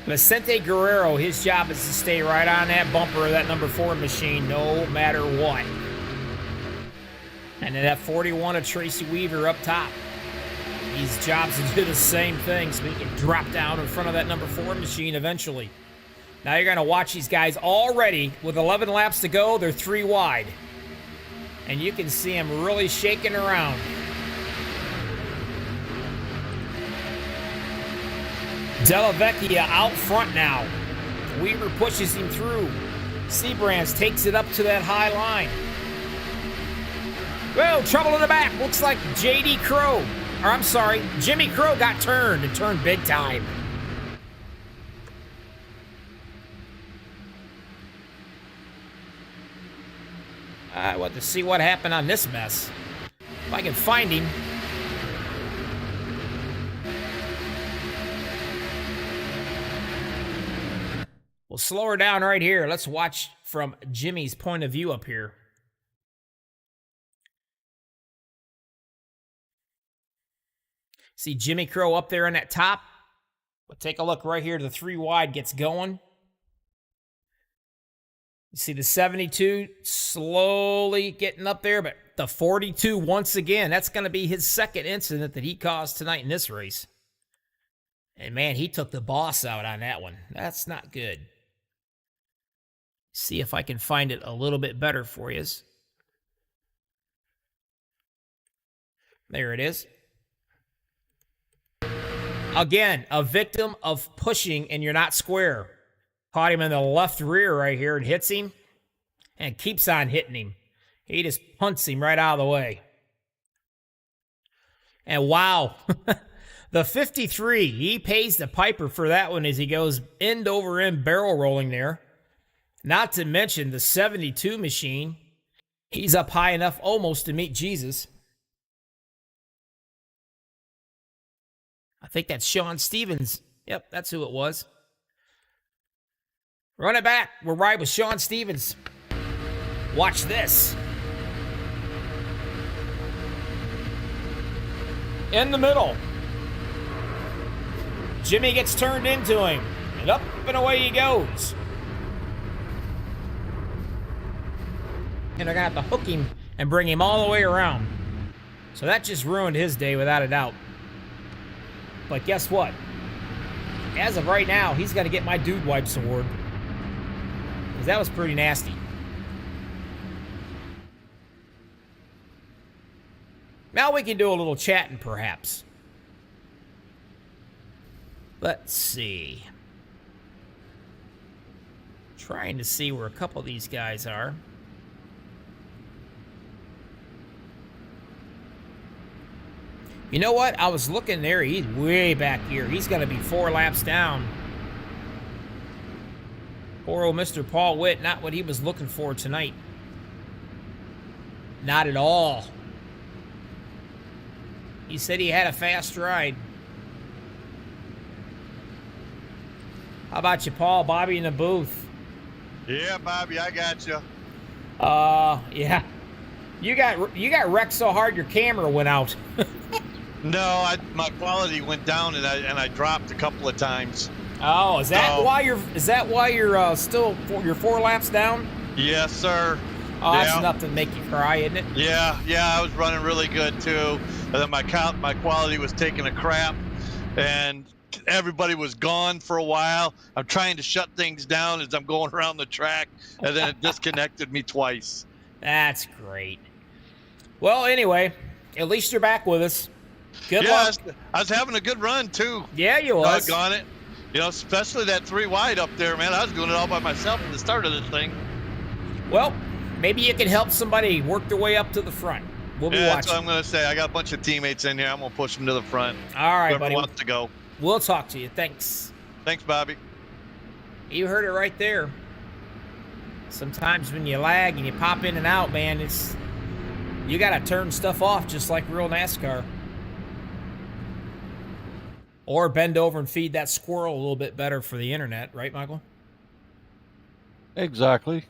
Vicente Guerrero, his job is to stay right on that bumper of that number 4 machine, no matter what. And then that 41 of Tracy Weaver up top. His job's to do the same thing, so he can drop down in front of that number 4 machine eventually. Now you're going to watch these guys already with 11 laps to go. They're 3 wide. And you can see them really shaking around. Della Vecchia out front now. Weaver pushes him through. Seabrands takes it up to that high line. Whoa, trouble in the back. Looks like J.D. Crow. Or I'm sorry, Jimmy Crow got turned and turned big time. I want to see what happened on this mess. If I can find him. We'll slow her down right here. Let's watch from Jimmy's point of view up here. See Jimmy Crow up there on that top? But take a look right here. The 3 wide gets going. You see the 72 slowly getting up there, but the 42 once again, that's going to be his second incident that he caused tonight in this race. And man, he took the boss out on that one. That's not good. See if I can find it a little bit better for you. There it is. Again, a victim of pushing and you're not square. Caught him in the left rear right here and hits him and keeps on hitting him. He just punts him right out of the way. And wow, the 53, he pays the piper for that one as he goes end over end barrel rolling there. Not to mention the 72 machine. He's up high enough almost to meet Jesus. I think that's Sean Stevens. Yep, that's who it was. Run it back. We're right with Sean Stevens. Watch this. In the middle. Jimmy gets turned into him. And up and away he goes. And they're going to have to hook him and bring him all the way around. So that just ruined his day without a doubt. But guess what? As of right now, he's going to get my Dude Wipes award. Because that was pretty nasty. Now we can do a little chatting, perhaps. Let's see. Trying to see where a couple of these guys are. You know what? I was looking there. He's way back here. He's going to be 4 laps down. Poor old Mr. Paul Witt, not what he was looking for tonight. Not at all. He said he had a fast ride. How about you, Paul? Bobby in the booth. Yeah, Bobby, I got you. Yeah. You got wrecked so hard your camera went out. No, my quality went down and I dropped a couple of times. Oh, is that why you're still 4 laps down? Yes, sir. Oh, that's enough to make you cry, isn't it? Yeah, I was running really good too. And then my quality was taking a crap, and everybody was gone for a while. I'm trying to shut things down as I'm going around the track, and then it disconnected me twice. That's great. Well, anyway, at least you're back with us. Good luck. I was having a good run too. Yeah, you was. Doggone it. You know, especially that 3 wide up there, man. I was doing it all by myself at the start of this thing. Well, maybe you can help somebody work their way up to the front. We'll be watching. That's what I'm going to say. I got a bunch of teammates in here. I'm going to push them to the front. All right, Whoever buddy. wants to go. We'll talk to you. Thanks. Thanks, Bobby. You heard it right there. Sometimes when you lag and you pop in and out, man, you gotta turn stuff off just like real NASCAR. Or bend over and feed that squirrel a little bit better for the internet, right, Michael? Exactly.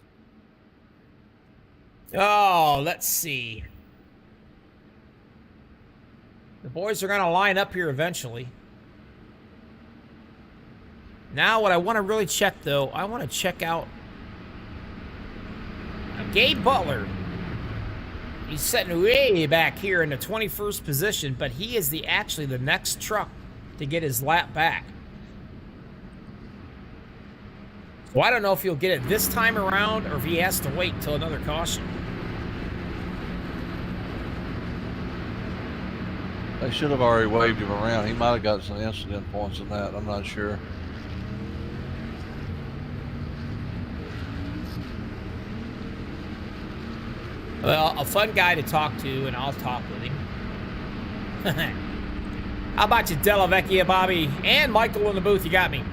Oh, let's see. The boys are gonna line up here eventually. Now what I want to really check, though, I want to check out Gabe Butler. He's sitting way back here in the 21st position, but he is actually the next truck to get his lap back. So I don't know if he'll get it this time around or if he has to wait until another caution. They should have already waved him around. He might have got some incident points in that. I'm not sure. Well, a fun guy to talk to, and I'll talk with him. How about you, Della Vecchia, Bobby, and Michael in the booth? You got me.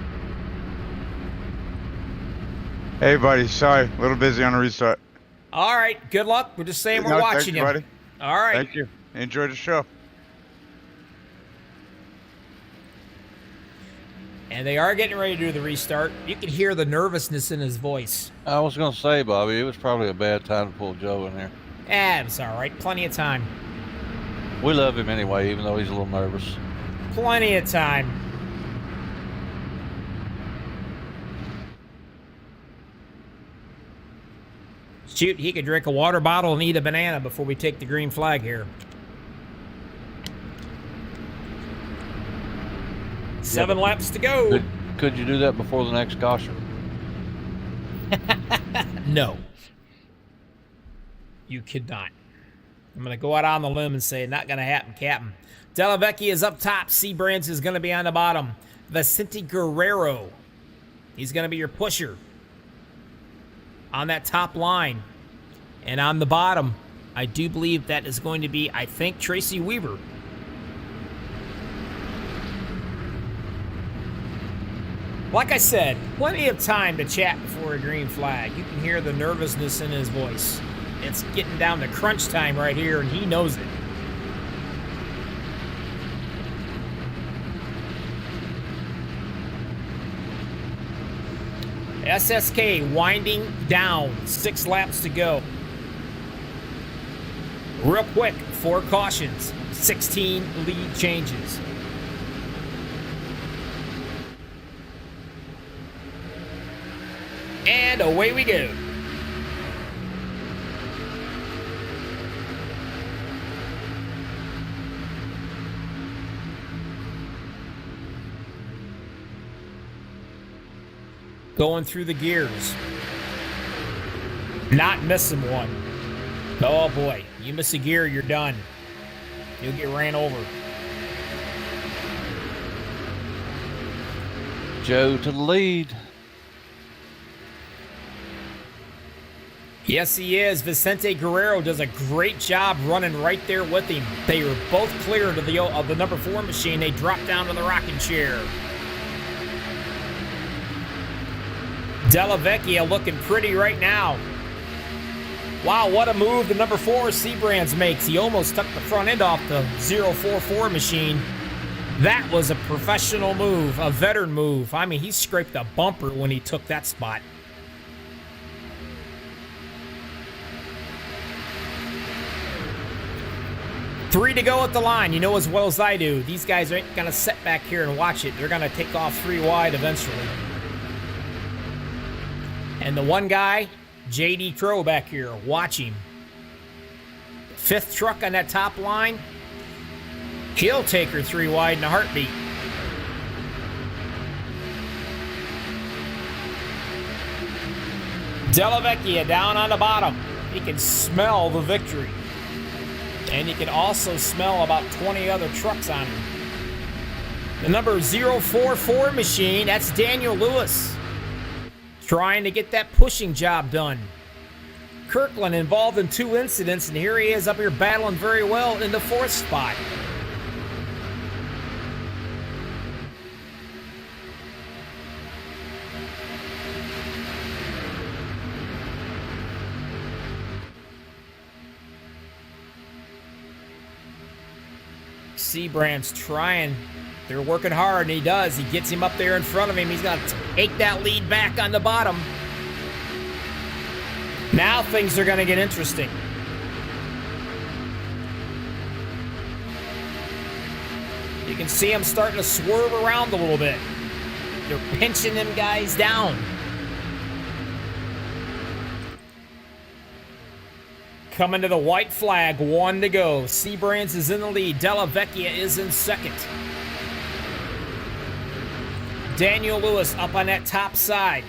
Hey, buddy. Sorry, a little busy on a restart. All right, good luck. We're just saying we're No, watching thank you. buddy. All right. Thank you. Enjoy the show. And they are getting ready to do the restart. You can hear the nervousness in his voice. I was going to say, Bobby, it was probably a bad time to pull Joe in there. It's all right. Plenty of time. We love him anyway, even though he's a little nervous. Plenty of time. Shoot, he could drink a water bottle and eat a banana before we take the green flag here. 7 laps to go. Could you do that before the next caution? No. You could not. I'm going to go out on the limb and say, not going to happen, Captain. Della Vecchia is up top. Seabrands is going to be on the bottom. Vicente Guerrero, he's going to be your pusher on that top line. And on the bottom, I do believe that is going to be, I think, Tracy Weaver. Like I said, plenty of time to chat before a green flag. You can hear the nervousness in his voice. It's getting down to crunch time right here, and he knows it. SSK winding down. 6 laps to go. Real quick, 4 cautions, 16 lead changes. And away we go. Going through the gears. Not missing one. Oh boy, you miss a gear, you're done. You'll get ran over. Joe to the lead. Yes, he is. Vicente Guerrero does a great job running right there with him. They were both clear of the number 4 machine. They dropped down to the rocking chair. Della Vecchia looking pretty right now. Wow, what a move the number 4 Seabrands makes. He almost took the front end off the 044 machine. That was a professional move, a veteran move. I mean, he scraped a bumper when he took that spot. Three to go at the line. You know as well as I do, these guys aren't going to sit back here and watch it. They're going to take off 3 wide eventually. And the one guy, J.D. Crow back here, watch him. 5th truck on that top line. He'll take her 3 wide in a heartbeat. Della Vecchia down on the bottom. He can smell the victory. And you can also smell about 20 other trucks on him. The number 044 machine, that's Daniel Lewis. Trying to get that pushing job done. Kirkland involved in 2 incidents, and here he is up here battling very well in the 4th spot. Seabrand's trying. They're working hard, and he does. He gets him up there in front of him. He's going to take that lead back on the bottom. Now things are going to get interesting. You can see him starting to swerve around a little bit. They're pinching them guys down. Coming to the white flag, 1 to go. Seabrands is in the lead. Della Vecchia is in second. Daniel Lewis up on that top side.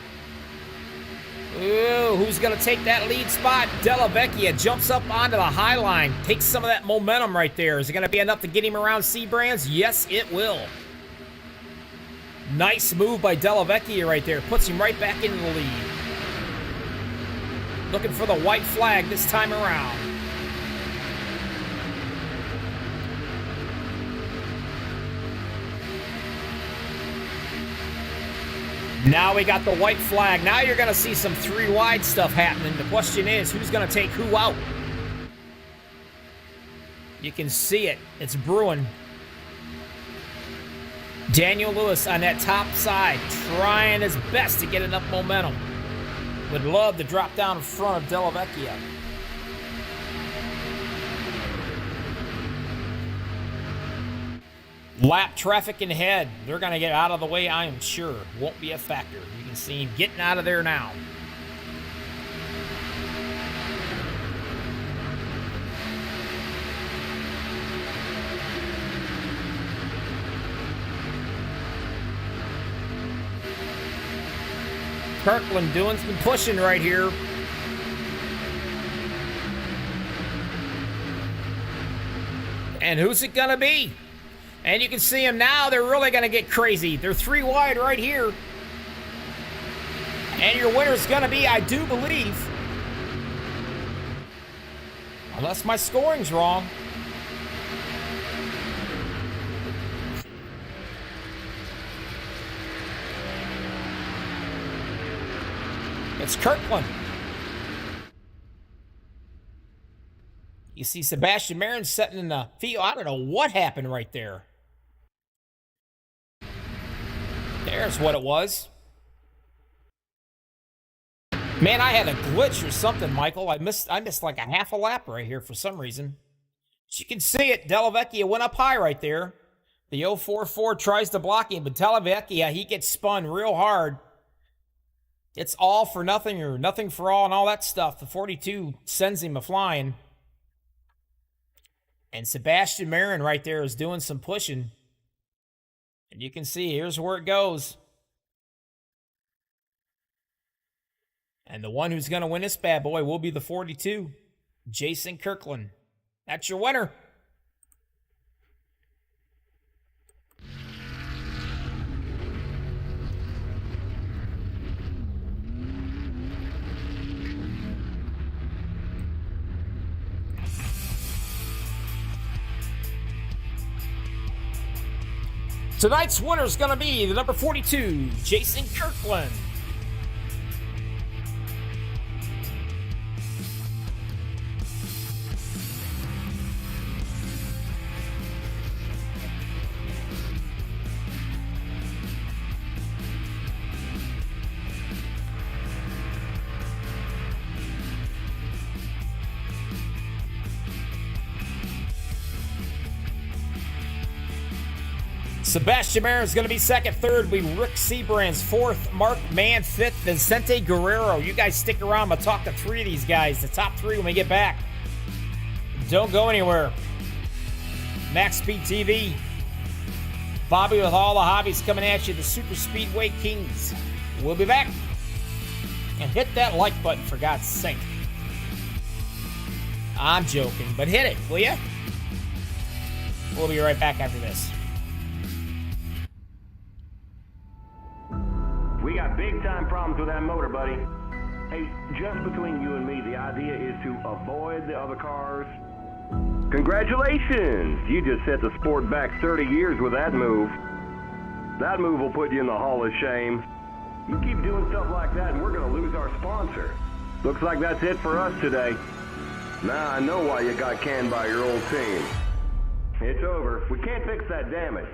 Ooh, who's going to take that lead spot? Della Vecchia jumps up onto the high line. Takes some of that momentum right there. Is it going to be enough to get him around Seabrands? Yes, it will. Nice move by Della Vecchia right there. Puts him right back into the lead. Looking for the white flag this time around. Now we got the white flag. Now you're going to see some 3 wide stuff happening. The question is, who's going to take who out? You can see it. It's brewing. Daniel Lewis on that top side, trying his best to get enough momentum. Would love to drop down in front of Della Vecchia. Lap traffic ahead. They're going to get out of the way, I am sure. Won't be a factor. You can see him getting out of there now. Kirkland doing some pushing right here. And who's it going to be? And you can see them now. They're really going to get crazy. They're 3 wide right here. And your winner's going to be, I do believe, unless my scoring's wrong, it's Kirkland. You see Sebastian Marin sitting in the field. I don't know what happened right there. There's what it was. Man, I had a glitch or something, Michael. I missed like a half a lap right here for some reason. As you can see it, Della Vecchia went up high right there. The 044 tries to block him, but Della Vecchia, he gets spun real hard. It's all for nothing or nothing for all and all that stuff. The 42 sends him a-flying. And Sebastian Marin right there is doing some pushing. And you can see, here's where it goes. And the one who's going to win this bad boy will be the 42, Jason Kirkland. That's your winner. Tonight's winner is going to be the number 42, Jason Kirkland. Sebastian Marin is going to be second. Third will be Rick Seabrands. Fourth, Mark Mann. Fifth, Vicente Guerrero. You guys stick around. I'll talk to 3 of these guys. The top 3 when we get back. Don't go anywhere. MaxspeedTV. Bobby with all the hobbies coming at you. The Super Speedway Kings. We'll be back. And hit that like button, for God's sake. I'm joking, but hit it, will ya? We'll be right back after this. We got big-time problems with that motor, buddy. Hey, just between you and me, the idea is to avoid the other cars. Congratulations! You just set the sport back 30 years with that move. That move will put you in the Hall of Shame. You keep doing stuff like that and we're going to lose our sponsor. Looks like that's it for us today. Now I know why you got canned by your old team. It's over. We can't fix that damage.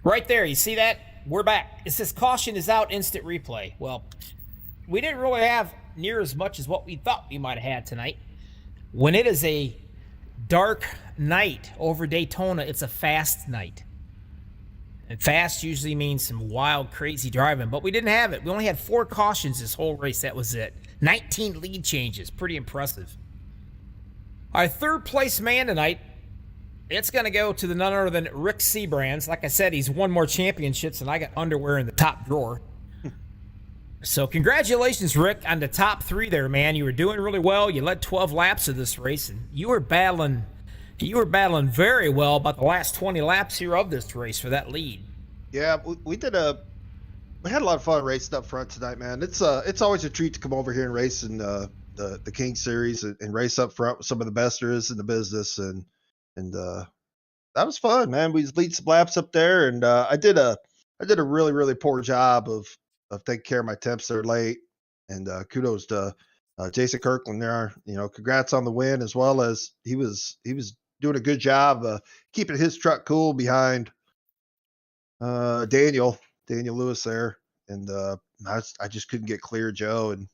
Right there, you see that? We're back. It says caution is out, instant replay. Well, we didn't really have near as much as what we thought we might have had tonight. When it is a dark night over Daytona, it's a fast night. And fast usually means some wild, crazy driving, but we didn't have it. We only had 4 cautions this whole race. That was it. 19 lead changes. Pretty impressive. Our third place man tonight, it's going to go to the none other than Rick Seabrands. Like I said, he's won more championships than I got underwear in the top drawer. So congratulations, Rick, on the top 3 there, man. You were doing really well. You led 12 laps of this race, and you were battling very well about the last 20 laps here of this race for that lead. Yeah, we had a lot of fun racing up front tonight, man. It's always a treat to come over here and race in the King Series and race up front with some of the best there is in the business, and that was fun, man. We lead some laps up there, and I did a really, really poor job of taking care of my temps there late, and kudos to Jason Kirkland there. Congrats on the win, as well as he was doing a good job keeping his truck cool behind Daniel Lewis there, and I just couldn't get clear Joe, and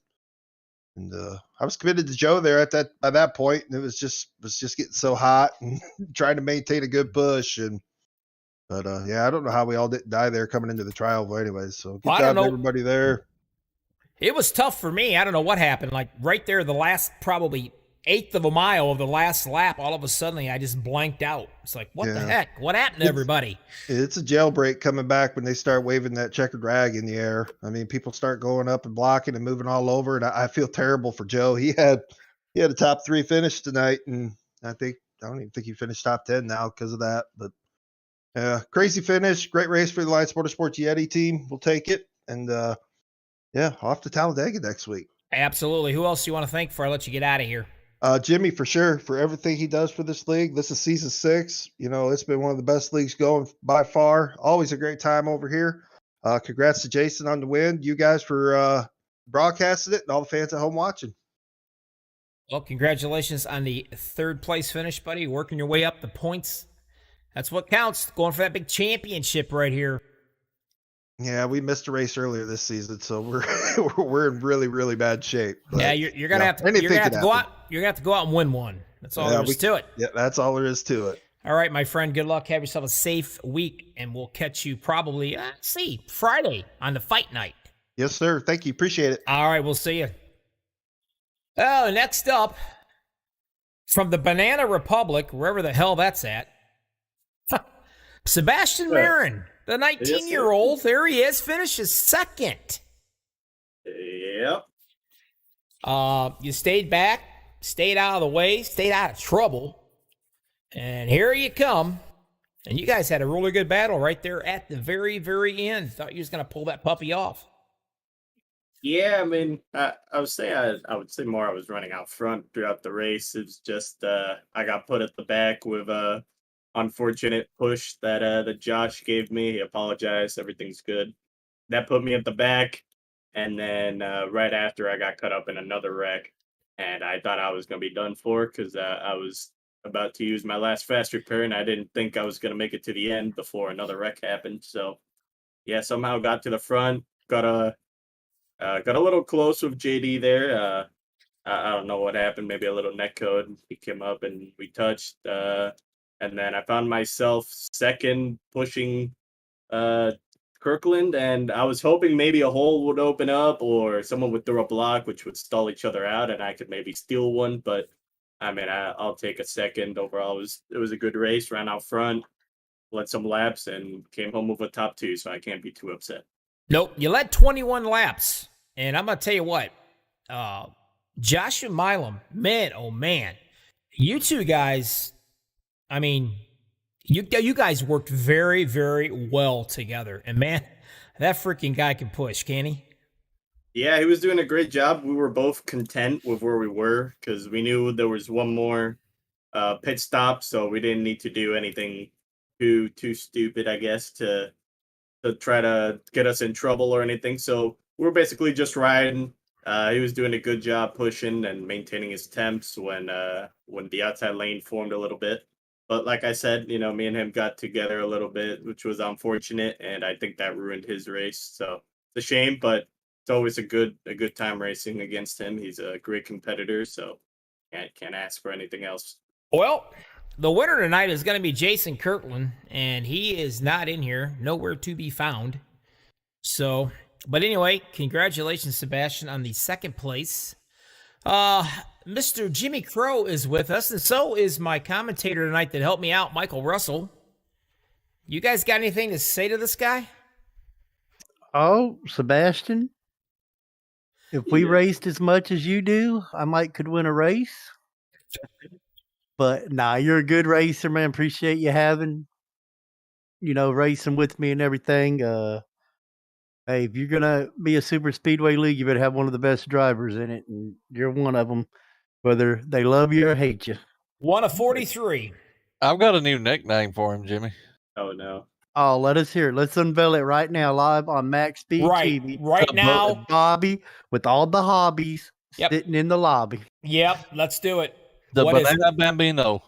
I was committed to Joe there by that point, and it was just getting so hot and trying to maintain a good push, but I don't know how we all didn't die there coming into the trial anyways. So good job to everybody there. It was tough for me. I don't know what happened. Like right there, the last probably 1/8 of a mile of the last lap, all of a sudden I just blanked out. It's like, what the heck? What happened to everybody? It's a jailbreak coming back when they start waving that checkered rag in the air. I mean, people start going up and blocking and moving all over, and I feel terrible for Joe. He had a top 3 finish tonight, and I don't even think he finished top 10 now because of that. But crazy finish, great race for the Alliance Motorsports Yeti team. We'll take it, and off to Talladega next week. Absolutely. Who else do you want to thank before I let you get out of here? Jimmy, for sure, for everything he does for this league. This is season 6. It's been one of the best leagues going by far. Always a great time over here. Congrats to Jason on the win. You guys for broadcasting it, and all the fans at home watching. Well, congratulations on the 3rd place finish, buddy. Working your way up the points. That's what counts. Going for that big championship right here. Yeah, we missed a race earlier this season, so we're in really, really bad shape. But, yeah, you're gonna have to go out. You're gonna have to go out and win one. That's all there is to it. Yeah, that's all there is to it. All right, my friend, good luck. Have yourself a safe week, and we'll catch you probably, Friday on the fight night. Yes, sir. Thank you. Appreciate it. All right, we'll see you. Oh, next up, from the Banana Republic, wherever the hell that's at, Sebastian Marin, the 19-year-old. There he is, finishes second. Yep. You stayed back, stayed out of the way, stayed out of trouble. And here you come. And you guys had a really good battle right there at the very, very end. Thought you was going to pull that puppy off. Yeah, I mean, I would say I would say more I was running out front throughout the race. It's just I got put at the back with a unfortunate push that Josh gave me. He apologized. Everything's good. That put me at the back, and then right after I got cut up in another wreck, and I thought I was gonna be done for because I was about to use my last fast repair, and I didn't think I was gonna make it to the end before another wreck happened. So yeah, somehow got to the front, got a little close with JD there. I don't know what happened. Maybe a little net code. He came up and we touched. And then I found myself second pushing Kirkland. And I was hoping maybe a hole would open up or someone would throw a block, which would stall each other out. And I could maybe steal one. But I mean, I'll take a second. Overall, it was a good race. Ran out front, led some laps, and came home with a top 2. So I can't be too upset. Nope, you led 21 laps. And I'm going to tell you what, Josh and Milam, man, oh man, you two guys, I mean, you guys worked very, very well together. And man, that freaking guy can push, can he? Yeah, he was doing a great job. We were both content with where we were because we knew there was one more pit stop, so we didn't need to do anything too stupid, I guess, to try to get us in trouble or anything. So we were basically just riding. He was doing a good job pushing and maintaining his temps when the outside lane formed a little bit. But like I said, me and him got together a little bit, which was unfortunate, and I think that ruined his race. So it's a shame, but it's always a good time racing against him. He's a great competitor, so can't ask for anything else. Well, the winner tonight is going to be Jason Kirkland, and he is not in here, nowhere to be found. So, but anyway, congratulations, Sebastian, on the second place. Mr. Jimmy Crow is with us, and so is my commentator tonight that helped me out, Michael Russell. You guys got anything to say to this guy? Oh, Sebastian, if we raced as much as you do, I might could win a race. But nah, you're a good racer, man. Appreciate you having, racing with me and everything. Hey, if you're gonna be a super speedway league, you better have one of the best drivers in it, and you're one of them, whether they love you or hate you. One of 43. I've got a new nickname for him, Jimmy. Oh no. Oh, let us hear it. Let's unveil it right now, live on MaxspeedTV. Right now. Bobby with all the hobbies sitting in the lobby. Yep, let's do it. The Banana Bambino.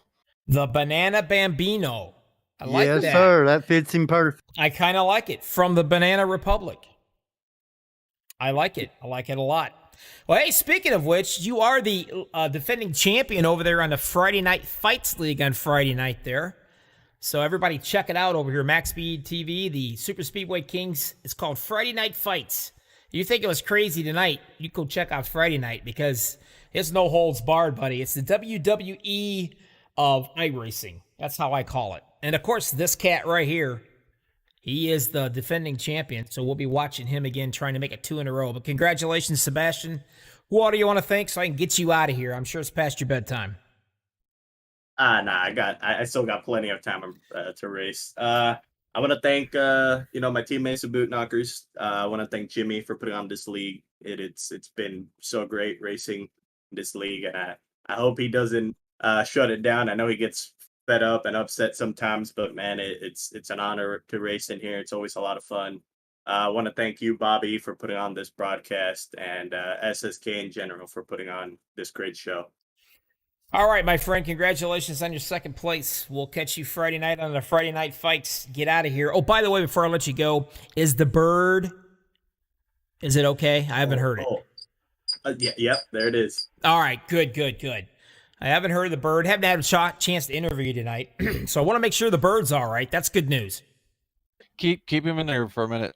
The Banana Bambino. I like that. Yes, sir. That fits him perfect. I kind of like it. From the Banana Republic. I like it. I like it a lot. Well, hey, speaking of which, you are the defending champion over there on the Friday Night Fights League on Friday night there. So everybody check it out over here, MaxspeedTV, the Super Speedway Kings. It's called Friday Night Fights. You think it was crazy tonight, you go check out Friday night because it's no holds barred, buddy. It's the WWE of iRacing. That's how I call it. And, of course, this cat right here, he is the defending champion, so we'll be watching him again, trying to make it 2 in a row. But congratulations, Sebastian. Who all do you want to thank so I can get you out of here? I'm sure it's past your bedtime. Nah, I still got plenty of time to race. I want to thank my teammates and boot knockers. I want to thank Jimmy for putting on this league. It's been so great racing this league, and I hope he doesn't shut it down. I know he gets fed up and upset sometimes, but man, it's an honor to race in here. It's always a lot of fun. I want to thank you, Bobby, for putting on this broadcast, and SSK in general for putting on this great show. All right, my friend, congratulations on your second place. We'll catch you Friday night on the Friday Night Fights. Get out of here. Oh, by the way, before I let you go, is the bird, is it okay? I haven't heard it. Yep, there it is. All right, good. I haven't heard of the bird. Haven't had a chance to interview you tonight. So I want to make sure the bird's all right. That's good news. Keep him in there for a minute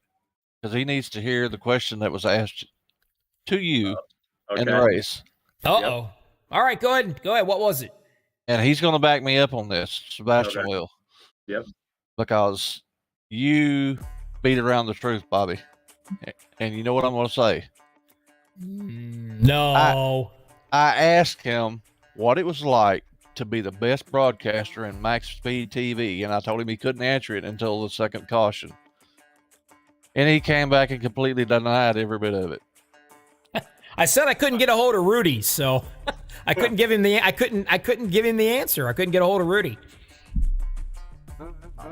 because he needs to hear the question that was asked to you in the race. Uh-oh. Yep. All right, go ahead. What was it? And he's going to back me up on this, Sebastian will. Yep. Because you beat around the truth, Bobby. And you know what I'm going to say? No. I asked him what it was like to be the best broadcaster in Max Speed TV, and I told him he couldn't answer it until the second caution. And he came back and completely denied every bit of it. I said I couldn't get a hold of Rudy, so I couldn't give him the I couldn't give him the answer. I couldn't get a hold of Rudy.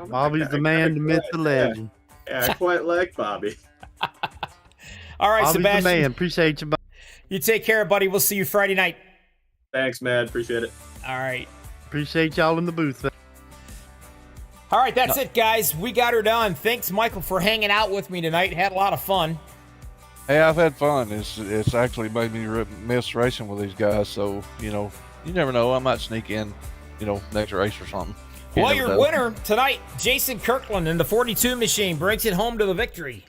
Bobby's the man, the myth, the legend. Yeah, I quite like Bobby. All right, Bobby's Sebastian. the man. Appreciate you, Bobby. You take care, buddy. We'll see you Friday night. Thanks, man. Appreciate it. All right. Appreciate y'all in the booth. All right, that's it, guys. We got her done. Thanks, Michael, for hanging out with me tonight. Had a lot of fun. Hey, I've had fun. It's actually made me miss racing with these guys. So, you never know. I might sneak in, next race or something. Well, your winner tonight, Jason Kirkland in the 42 machine, brings it home to the victory.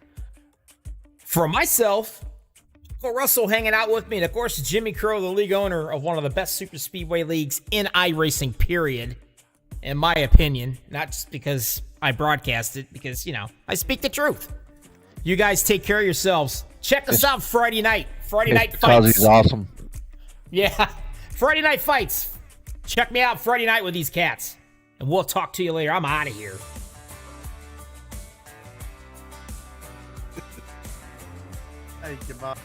For myself, Uncle Russell hanging out with me, and of course, Jimmy Crow, the league owner of one of the best super speedway leagues in iRacing, period, in my opinion. Not just because I broadcast it, because, I speak the truth. You guys take care of yourselves. Check us out Friday night. Friday night fights. Because he's awesome. Yeah. Friday night fights. Check me out Friday night with these cats. And we'll talk to you later. I'm out of here. Thank you, Bob.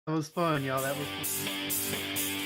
That was fun, y'all. That was fun.